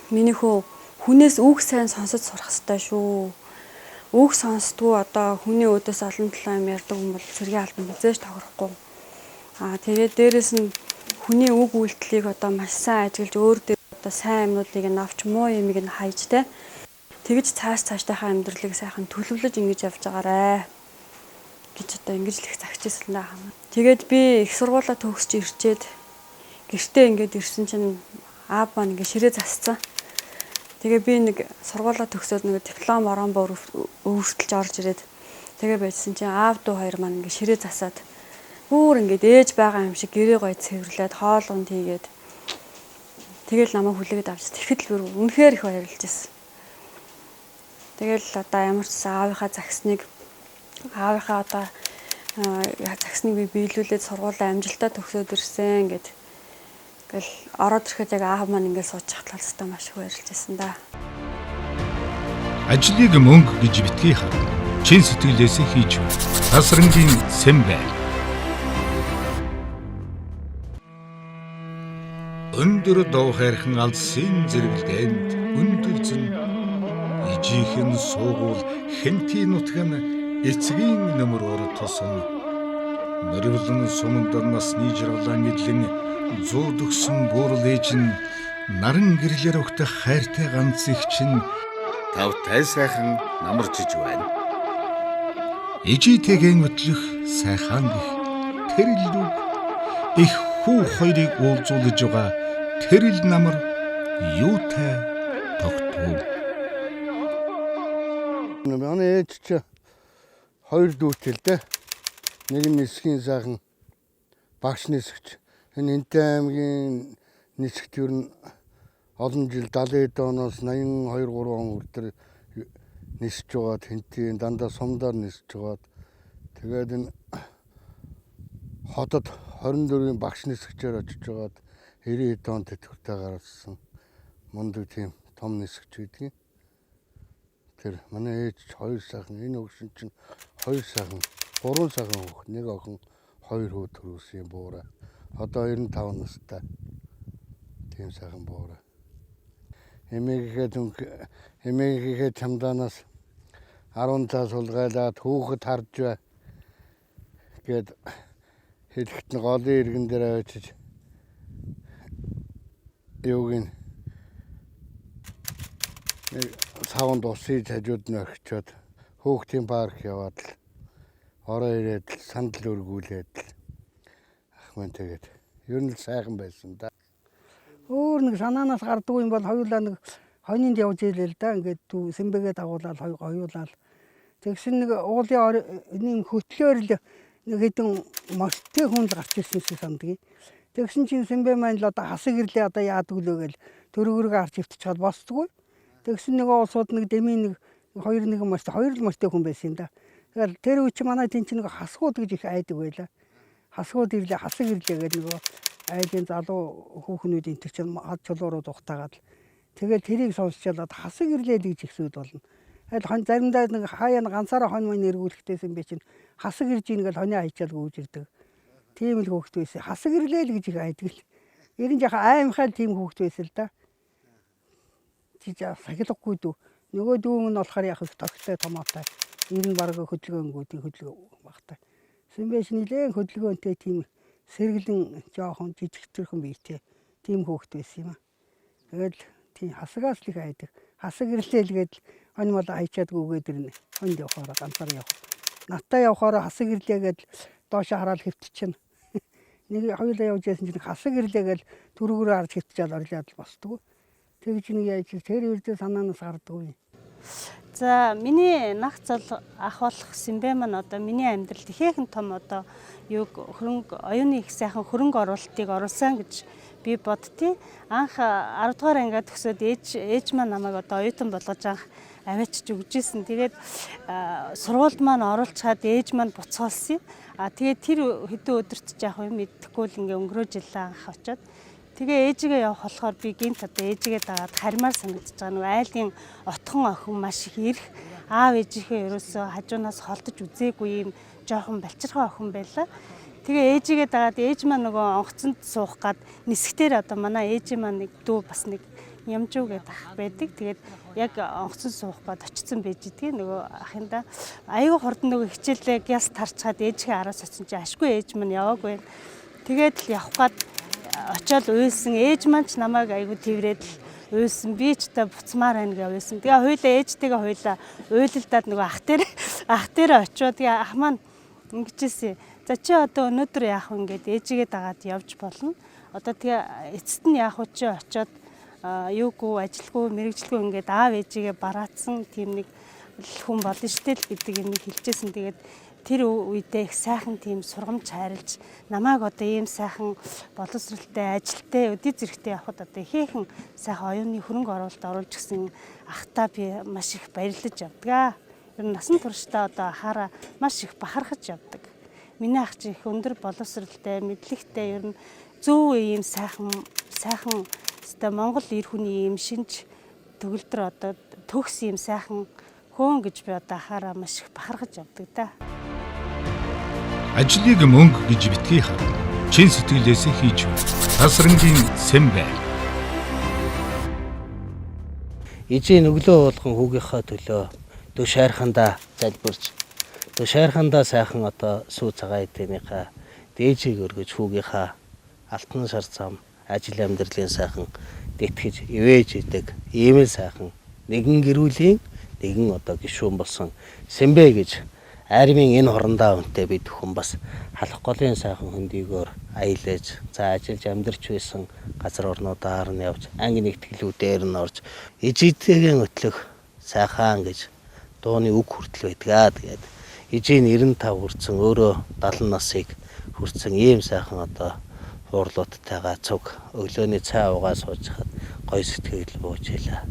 L: миний хүнээс үг сайн сонсож сурах хэрэгтэй шүү. Үг сонсдгүй одоо хүний өдөөс олон талаа юм ярьдаг юм бол цэргийн албан хязгаарч тохирохгүй. Тэгээд дээрэс нь хүний үг үйлдэлийг одоо маш сайн ажиглаж өөр дээр одоо сайн юмнуудыг нь авч муу юмыг нь хайж те. Тэгж цаашдынхаа амьдралыг сайхан төлөвлөж ингэж явж байгаарэ гэж одоо ингэж л их загчээсэн даа. Тэгээд би их сургуулаа төгсч ирчээд гэртээ ингэж ирсэн чинь аав маань ингэ ширээ засцсан. Тэгээ би нэг сургуулаа төгсөөд нэг диплом оромбоор өөрсдөлж орж ирээд тэгээ байжсэн чинь аав дүү хоёр маань ингэ ширээ засаад бүр ингэ ээж байгаа юм шиг гэрээ гоё цэвэрлээд хоол унд хийгээд тэгэл намайг хүлээгээд авч тэгэхэд л үнэхээр их баярлж байсан. Тэгэл одоо ямар ч аавынхаа загсныг би биелүүлээд сургуулаа амжилттай төгсөөд ирсэн гэд. Тэгэл ороод ирэхэд яг аав маань ингээд сууж хахлаалстай маш их баярлж байсан да.
A: Ажлыг мөнгө гэж битгий хаа. Чин сэтгэлээсээ хийж тасрангийн сэм бай. Өндөр дов хайрхан алсын зэрэглэнд өндөр зэн ижихэн суугуул хэнти нутган эцгийн нөмрөөр тосон. Нөрвлэн сумандан насны жаргалан эдлэн зуудгсан буурал ээжин наран гэрлэр өгтөх хайртай ганц их чин тавтай сайхан намарчиж байна. Ижитэйгэн өтлөх сайхан гих тэр илүү их хүү хоёрыг уулзуулж байгаа тэрэл намар юутай тогтвол.
I: Манай ээж чи хоёр дүүтэй л дээ. Нэг нь нисхийн сайхан багш нисгч. Энэ Энтэй аймгийн нисгт ер нь олон жил 70 оноос 82 3 он хүртэл нисж байгаа тентийн дандаа сумдаар нисж байгаа. Тэгээд энэ хотод 24-ийн багш нисгчээр очиж байгаад 90 он тэтгэвртэй гарсан мундаг тийм том нисгч гэдгийг. Тэр манай ээж хоёр сайхан энэ өгшин чинь хоёр сайхан гурван сайхан хөх нэг охин хоёр хүү төрүүлсэн буура. Одоо 95 настай. Тийм сайхан буура. Эмээгээ чамдаанаас 10 цаас сулгайлаад хүүхэд харж бай гэд хэлэхэд нэг голын иргэн дээр очиж юугийн саунд усыг хажууд нь орхичоод хүүхдийн парк яваад л ороо ирээд л сандал өргүүлээд л ах мэн тэгээд ер нь сайхан байсан да.
E: Өөр нэг санаанаас гардгүй юм бол хоёулаа нэг хойнонд явж ийлээ л да. Ингээд Сэмбэгээ дагуулаад хоёулаа. Тэгсэн нэг уулын энэ хөтлөөр л нэг хэдэн мостын хүн л гарч ирсэн шиг сандгийг. Тэгсэн чинь Сэмбэ маань л одоо хасаг ирлээ одоо яадаг лөө гэл төрөөргөө гарч ивтчихад босдгүй. Тэгсэн нэг улсууд нэг дэмий нэг хоёр л мостой хүн байсан юм да. Тэгэл тэр үуч манай тэн чинь нэг хасгууд гэж их айдаг байлаа. Хасгууд ирлээ хасаг ирлээ гэдэг нэг айлын залуу хүүхнүүд энэ чинь хад чулууруу дугтаагаад тэгэл тэрийг сонсчоод хасаг ирлээ гэж ихсүүд болно. Аль заримдаа нэг хаяа ганцаараа хон мань эргүүлэхтэйсэн би чинь хасаг ирж ийн гэж хоны хайчаал гүйж ирдэг. Тийм л хөөхт байсан. Хасаг ирлээ л гэж их айдаг л. Ерэн жаахан аймхаал тийм хөөхт байсан л да. Жижиг сахилахгүй дүү. Нөгөө дүүн нь болохоор яг их тогттой томоотой. Ер нь бараг хөдөлгөөнгүүдийн хөдөлгөөн багтай. Сэмбэш нилээн хөдөлгөөнтэй тийм сэргэлэн жоохон жижигчэрхэн биетэй тийм хөөхт байсан юм аа. Тэгэл тийм хасагаас л их айдаг. Хасаг ирлээ л гээд хонь мал хайчаад гүгээд ирнэ. Хонд явахаараа ганцаар явах. Натаа явахаараа хасаг ирлээгээд доошоо хараад хэвтчихнэ. Нэг хоёулаа явж яасан чинь хасаг ирлээгээл төрөөрөө харж хэвтчихээд орлоод босдгоо. Тэгж нэг яаж тэр үрдээ санаанаас гардаггүй.
M: За миний нах зол ах болох Сэмбэ маань одоо миний амьдралд ихээхэн том одоо юг хөрөнгө оюуны их сайхан хөрөнгө оруулалтыг оруулсан гэж би бодтыг. Анх 10 дугаар ангиад төгсөөд ээж маань намайг одоо оюутан болгож анх аваачиж өгчээсэн. Тэгээд сургуульд маань оруулчаад ээж маань буцаалсан. Тэгээд тэр хэдэн өдөрт яах вэ мэдэхгүй л ингээ өнгөрөө жилээ анх очоод тэгээ ээжигээ явах болохоор би гинт одоо ээжигээ дагаад харимаар санагдаж байгаа. Нэг айлын отхон охин маш их ирэх аав ээжийнхээ ерөөсөө хажуунаас холдож үзээгүй юм жоохон балчирхай охин байлаа. Тэгээ ээжигээ дагаад ээж маань нөгөө онгоцонд суух гад нисгтэр одоо манай ээж маань нэг дүү бас нэг ямжуу гэдэг ах байдаг. Тэгээд яг онгоцон суух гад очсон байж идэх нөгөө ахында аюу хурдан нөгөө хичээлээ гяс тарчаад ээжийнхээ араас очсон чи ашгүй ээж маань яваагүй. Тэгээд л явах гад очоод уйлсан ээж маань ч намайг айгу тэрврээд л уйлсан би ч та буцмаар байна гэж уйлсан. Тэгээ хоёлаа ээжтэйгээ хоёлаа уйлалдаад нөгөө ах дээр очиод тэгээ ах маань ингэжсэн. За чи одоо өнөөдөр яах вэ ингээд ээжигээ дагаад явж болно. Одоо тэгээ эцэст нь яах вэ чи очиод юугүй ажилгүй мэрэгжлгүй ингээд аав ээжигээ бараацсан тийм нэг хүн болно штэ л гэдэг юм хэлжсэн. Тэгээд тэр үедээ их сайхан тийм сургамж хайрлж намайг одоо ийм сайхан боловсралтай ажилтай өдий зэрэгтэй явхад одоо ихээхэн сайхан оюуны хөрөнгө оруулалт оруулж гисэн ахтаа би маш их баярлаж явдаг. Ер нь насан туршдаа одоо ахаараа маш их бахархаж явдаг. Миний ах чи их өндөр боловсралтай мэдлэгтэй ер нь зөв ийм сайхан өстой Монгол эр хүний ийм шинж төгөлдөр одоо төгс ийм сайхан хөөн гэж би одоо ахаараа маш их бахархаж явдаг да.
A: Ажлыг мөнгө гэж битгий харна. Чин сэтгэлээсээ хийж тасрангийн Сэмбэ.
G: Ижийн өглөө болгон хүүгийнхаа төлөө шайрхандаа залбирч шайрхандаа сайхан одоо сүү цагаан эдэнийхээ дээжийг өргөж хүүгийнхаа алтан шар зам ажил амьдралын сайхан дэтгэж ивэж идэг ийм л сайхан нэгэн гэрүүлийн нэгэн одоо гишүүн болсон Сэмбэ гэж армийн энэ хорондоо үнтэй бид хүн бас халах голын сайхан хөндийгөөр аялаж, за ажиллаж амьдарч байсан газар орнуудаар нь явж, анги нэгтгэлүүдээр нь орж, ижидтэйгэн өтлөх сайхан гэж дууны үг хүртэл байдгаа. Тэгээд ижийн 95 хүрсэн өөрөө 70 насыг хүрсэн ийм сайхан одоо хуурлуудтайгаа цуг өглөөний цай уугаа сууж хаад гоё сэтгэл бууж хэлээ.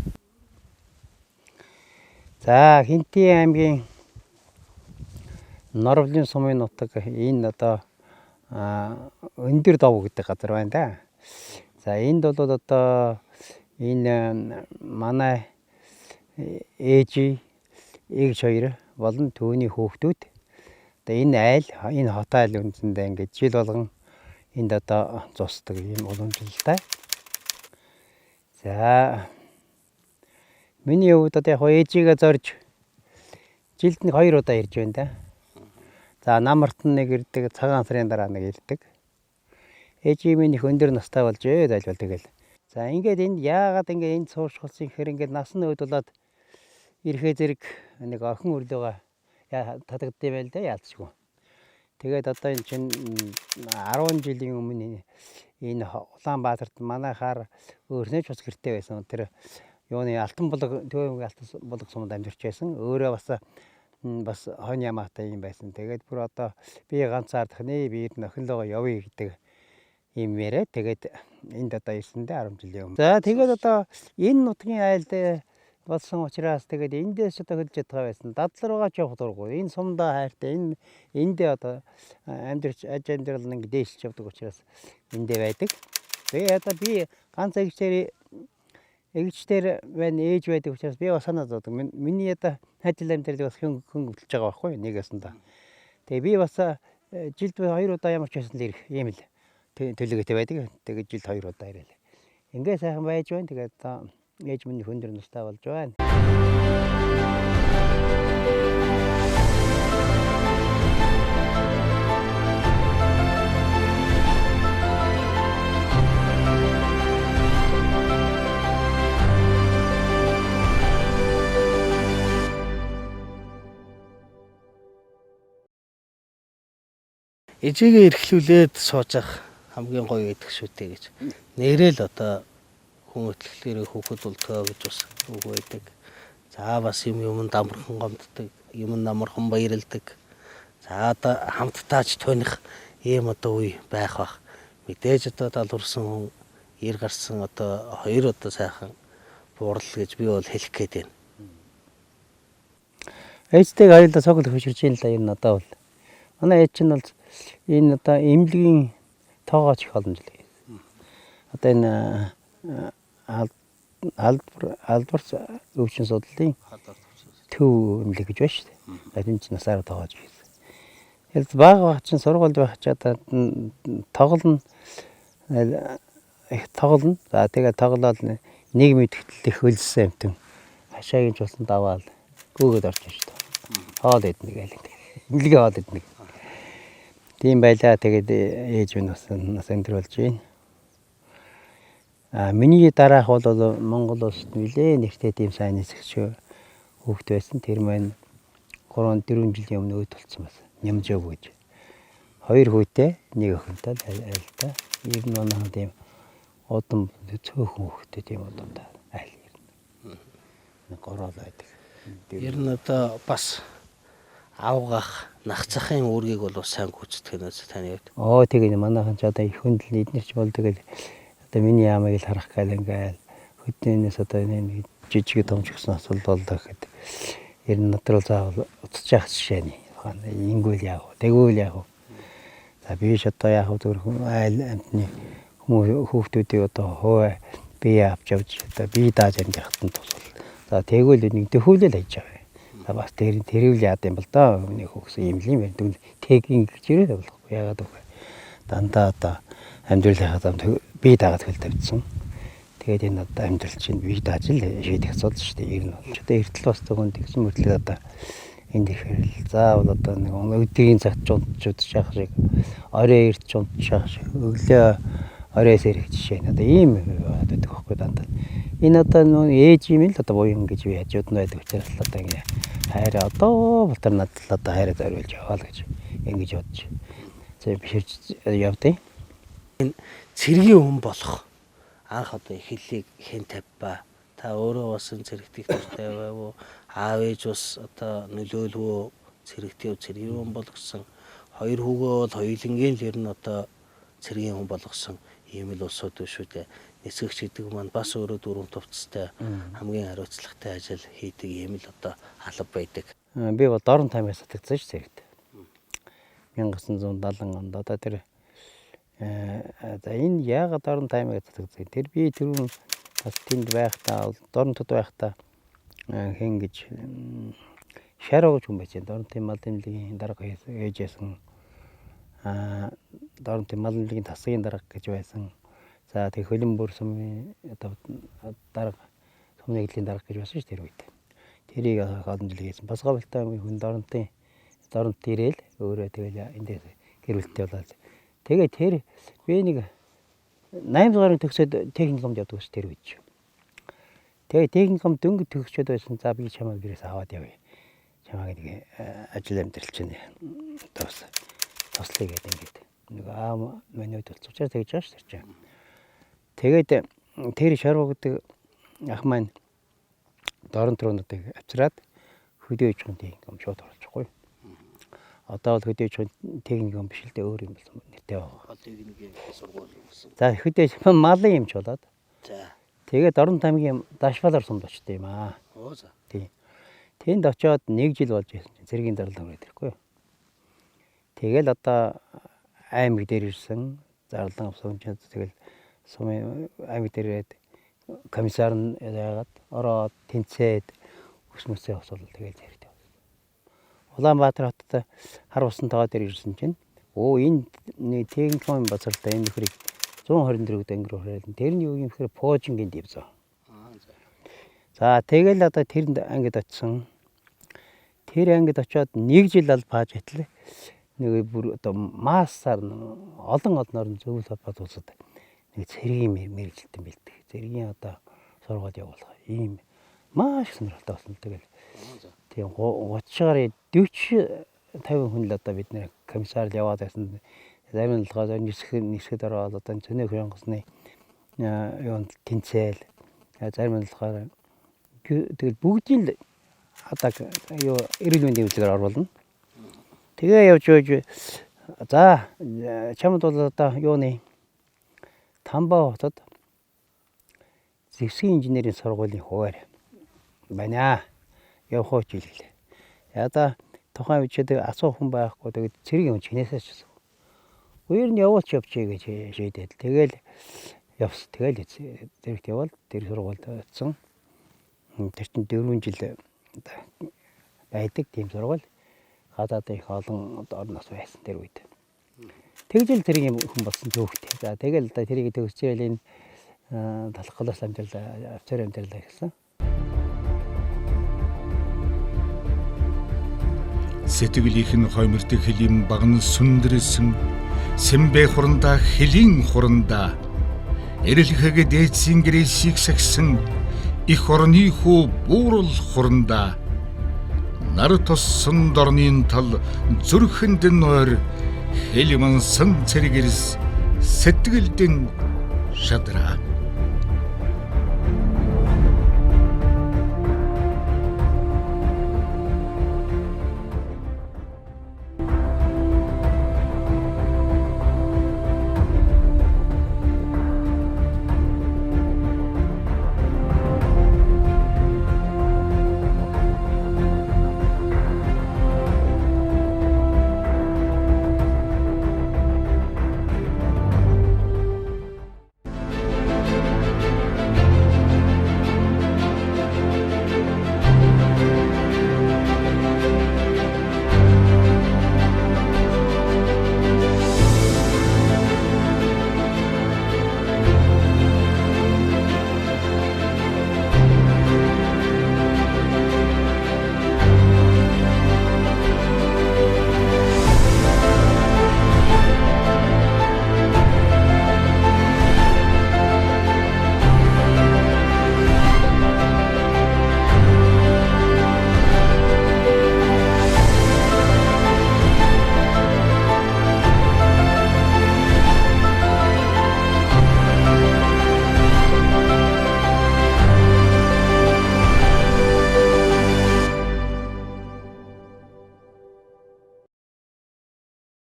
B: За Хинтээ аймгийн Норовлын сумын нутаг энэ одоо өндөр дов гэдэг газар байна да. За энд бол одоо энэ манай ээж хоёр болон түүний хүүхдүүд одоо энэ айл энэ хот айл үндсэндээ ингээд жил болгон энд одоо зусдаг юм уламжлалтай. За миний хувьд одоо яг ээжигээ зорж жилд нэг 2 удаа ирж байна да. За намарт нэг ирдэг, цагаан сарын дараа нэг ирдэг. Ээжийн минь их өндөр настай болж айлбал тэгэл. За ингээд энд яагаад ингээд энд сууршуулсан гэхээр ингээд насны үед болоод ирэхээ зэрэг нэг охин өрлөөгөө татагдсан байл да яалтчгүй. Тэгээд одоо энэ чинь 10 жилийн өмнө энэ Улаанбаатарт манайхаар өөрнөө ч бас гэртэй байсан. Тэр юуны алтан булаг төвийн алтан булаг сумд амьдарч байсан. Өөрөө бас хонь ямаатай юм байсан. Тэгээд бүр одоо би ганцаардах нэ би нөхөлөөгөө явъя гэдэг юм яриа. Тэгээд энд одоо ирсэндээ 10 жилийн өмнө. За тэгээд одоо энэ нутгийн айлд болсон учраас тэгээд эндээс одоо хөлж ядгаа байсан. Дадлар байгаа ч явах дурггүй. Энэ сумдаа хайртай. Эндээ одоо амьдарч амьдрал нэг дээшилж явдаг учраас эндээ байдаг. Тэгээд одоо би ганц эгчтэр байна ээж байдаг учраас би бас санаа зовдөг. Миний одоо ажил амьдрал бас хөнгөлж байгаа байхгүй нэгэсэндээ. Тэгээ би бас жилд 2 удаа ямар ч байсан л ирэх юм л төлөвлөгөөтэй байдаг. Тэгээд жилд 2 удаа ирэл. Ингээ сайхан байж байна. Тэгээд одоо ээж миний өндөр настай болж байна.
G: Ижигээ эрхлүүлээд суужах хамгийн гоё байдаг шүү дээ гэж. Нэрэл одоо хүн өтлөхлөөр хүүхэд болтгоо гэж бас үг байдаг. За бас юм дамархан гомддог, юм намархан баярлдаг. За одоо хамттаач тоних ийм одоо үе байх бах. Мэдээж одоо талурсан хүн ир гарсан одоо 2 одоо сайхан буурал гэж би бол хэлэх гээд байна.
B: Ээжтэйг хоёулаа цогт хөшөрч ийн л да энэ одоо бол. Манай ээж чинь бол энэ одоо эмнэлгийн тоогооч их боломжтой. Одоо энэ албар өвчин судлалын төв эмнэлэг гэж байна шүү дээ. Энэ чинь насаараа тоогооч байсан. Тэгэл баг чинь сургуульд байх ч одоо тоглоно. За тэгээд тоглоод нийгмийн төгтлөх хөлсөн амтэн хашаагийн чулсан даваал гөөгөөд орж шүү дээ. Хоол идэх нэг айлт. Эмнэлгийн хоол идэх нэг. Тийм байлаа. Тэгээд ээж минь бас нас өндөр болж байна. Миний дараах бол Монгол улсад нэлээ нэртэй тийм сайн нисгч хүүхэд байсан. Тэр маань 3-4 жилийн өмнө өөд болсон байсан. Нямжааг гэж. 2 хүүтэй, 1 охинтой айлтаа. Ер нь манайхан тийм удам цөөхөн хүүхдэд тийм удамтай айл ирнэ. Гороол байдаг.
G: Ер нь одоо бас авгах нахцахын үүргийг бол сайн гүйцэтгэх нь таны хувьд.
B: Тэгээд манайхан ч одоо их хөндлөн эднэрч бол тэгэл одоо миний ямыг л харах гал ингээл хөдөнөөс одоо энэ жижиг томч гэсэн асуудал болдог гэхэд ер нь надрал заавал уцаж явах жишээний. Ингүүл яах вэ? Тэгвэл яах вэ? За биш одоо яах вэ? Зөвхөн айл амтны хүүхдүүдийг одоо хөө бие авч явж одоо бие дааж амьдрахад нь тусвал. За тэгвэл нэг дөхөвлөл хийж байгаа. Бас тэрүүл яад юм бол доо миний хөөсөн юм л юм байна. Тэгийн гэж ирээд болохгүй яагаад вэ? Дандаа одоо амьдралынхаа замд бие даагаад хөл тавьдсан. Тэгээд энэ одоо амьдрал чинь бие дааж л шийдэх асуудал шүү дээ. Ер нь бол одоо эртэл бас зөвхөн тэгсэн мөртлөө одоо энд ихээр заавал одоо нэг өдрийн цагт унтж яах шиг орой эрт унтж яах шиг өглөө оройс ирэх жишээ нь одоо ийм байдаг байхгүй дандаа. Энэ одоо ээж юм л одоо буян гэж би хажууд нь байдаг учраас одоо ингэ хайраа одоо бол тэр надад одоо хайраа зориулж яваа л гэж ингэж бодож. За биширч явдیں۔
G: Цэргийн хүн болох анх одоо эхлэлийг хэн тавьба? Та өөрөө бас цэрэгтийг дуртай байв уу? Аав ээж бас одоо нөлөөлвөө цэрэгтийн хүн болгосон. Хоёр хүүгээ бол хоёулангийн л ер нь одоо цэргийн хүн болгосон ийм л улсууд шүү дээ. Нисгэгч гэдэг маань бас өөрөө дөрвөн төвцтэй хамгийн хариуцлагатай ажил хийдэг ийм л одоо алба байдаг.
B: Би бол Дорн таймаас татгсан ш цэрэгт. 1970 онд одоо тэр за энэ яагаад Дорн таймаас татгсан? Тэр би түрүүн бас тэнд байхдаа Дорнтод байхдаа хэн гэж шаргаж хүн байж Дорнтын мал тэмлэгийн дарга ээжсэн Дорнтын мал тэмлэгийн тасгийн дарга гэж байсан. За тэг хөлн бүр сумын одоо дарга сумны хэдлийн дарга гэж байсан ш тэр үед. Тэрийг олон жил хийсэн. Бас говьтай хүн Дорнт ирээл өөрөө тэгэл эндээс гэрүүлтэй болоод. Тэгээ тэр би нэг 8 дугаар төгсөөд техникумд явдаг ш тэр үед. Тэгээ техникум дөнгөж төгсчөөд байсан. За би чамайг гэрээс аваад явъя. Чамайг нэг ажил амьдрал чинь туслая гэдэг ингээд. Нэг менюд болцоочаа тэгж байгаа ш тэр чинь. Тэгээд тэр шаргуу гэдэг ах маань Дорнт руу нэг авчираад хөдөөж хүн техникум шууд оруулчихгүй. Одоо бол хөдөөж техникум биш л дээ өөр юм болсон нэртэй байгаа.
G: Техникийн сургууль гэсэн.
B: За хөдөөж малын юмч болоод.
G: За.
B: Тэгээд Дорнт аймгийн Дашвалаар сумд очтой юм аа.
G: Оо за.
B: Тийм. Тэнд очиод 1 жил болж байсан чинь цэргийн зарлал өрөөд ирэхгүй. Тэгэл одоо аймаг дээр ирсэн зарлан авсан чинь тэгэл сумын аймаг дээр ирээд комиссар нь яагаад ороод тэнцээд өсмөсөө освол тэгэл зэрэгтэй. Улаанбаатар хотод хар усан тоо дээр ирсэн чинь энэ техникум бацалтай энэ нөхрийг 124 ангир хүрээлэн тэр нь юу юм гэхээр поожингийн дивзон. За тэгэл одоо тэр ангид очисон. Тэр ангид очиод 1 жил аль пааж итлээ. Нэг бүр одоо массаар олон олноор зөвлөж бодуулсад нэг цэргийн мэрэгчлэлтэн бэлдэх. Цэргийн одоо сургууль явуулах. Ийм маш сонирхолтой болсон. Тэгэл тийм 30-аар 40-50 хүн л одоо бид нэр комиссар яваад байсан. Зарим нь болохоор нисгэд ороод одоо цэнэ хөрөнгөсны юунд тэнцээл. Зарим нь болохоор тэгэл бүгдийн л одоо юу эрүүл мэндийн үйлчилгээр оруулна. Тэгээ явж за чамд бол одоо юуны Тамбов хотод зэвсгийн инженерийн сургуулийн хуваар байна. Явах уу жилээ. Яда тухайн үчиэд асуух хүн байхгүй тэгээд цэргийн хүн чинээсээ ч гэсэн. Өөр нь явуулч явчих гэж шийдээд тэгэл явс тэгэл зэрэгт явал тэр сургуульд очсон. Тэр чинь 4 жил байдаг тийм сургууль. Гадаад их олон орноос байсан тэр үед. Тэгжэл тэргийн хүн болсон төөхтэй. За тэгэл тэрийг төгсчээл энэ талхлаас амжилтаа авцаар амжилтаа гэсэн.
A: Сэтгэлийнх нь хоймордог хэлийн багн сүндрсэн сэмбэ хурандаа хэлийн хурандаа эрэлхэгэ дээдсийн гэрээсийг сагсан их орны хүү буурал хурандаа нар туссан дорны тал зүрхэнд нойр хэлмэн сан цэргэрс сэтгэлдэн шадраа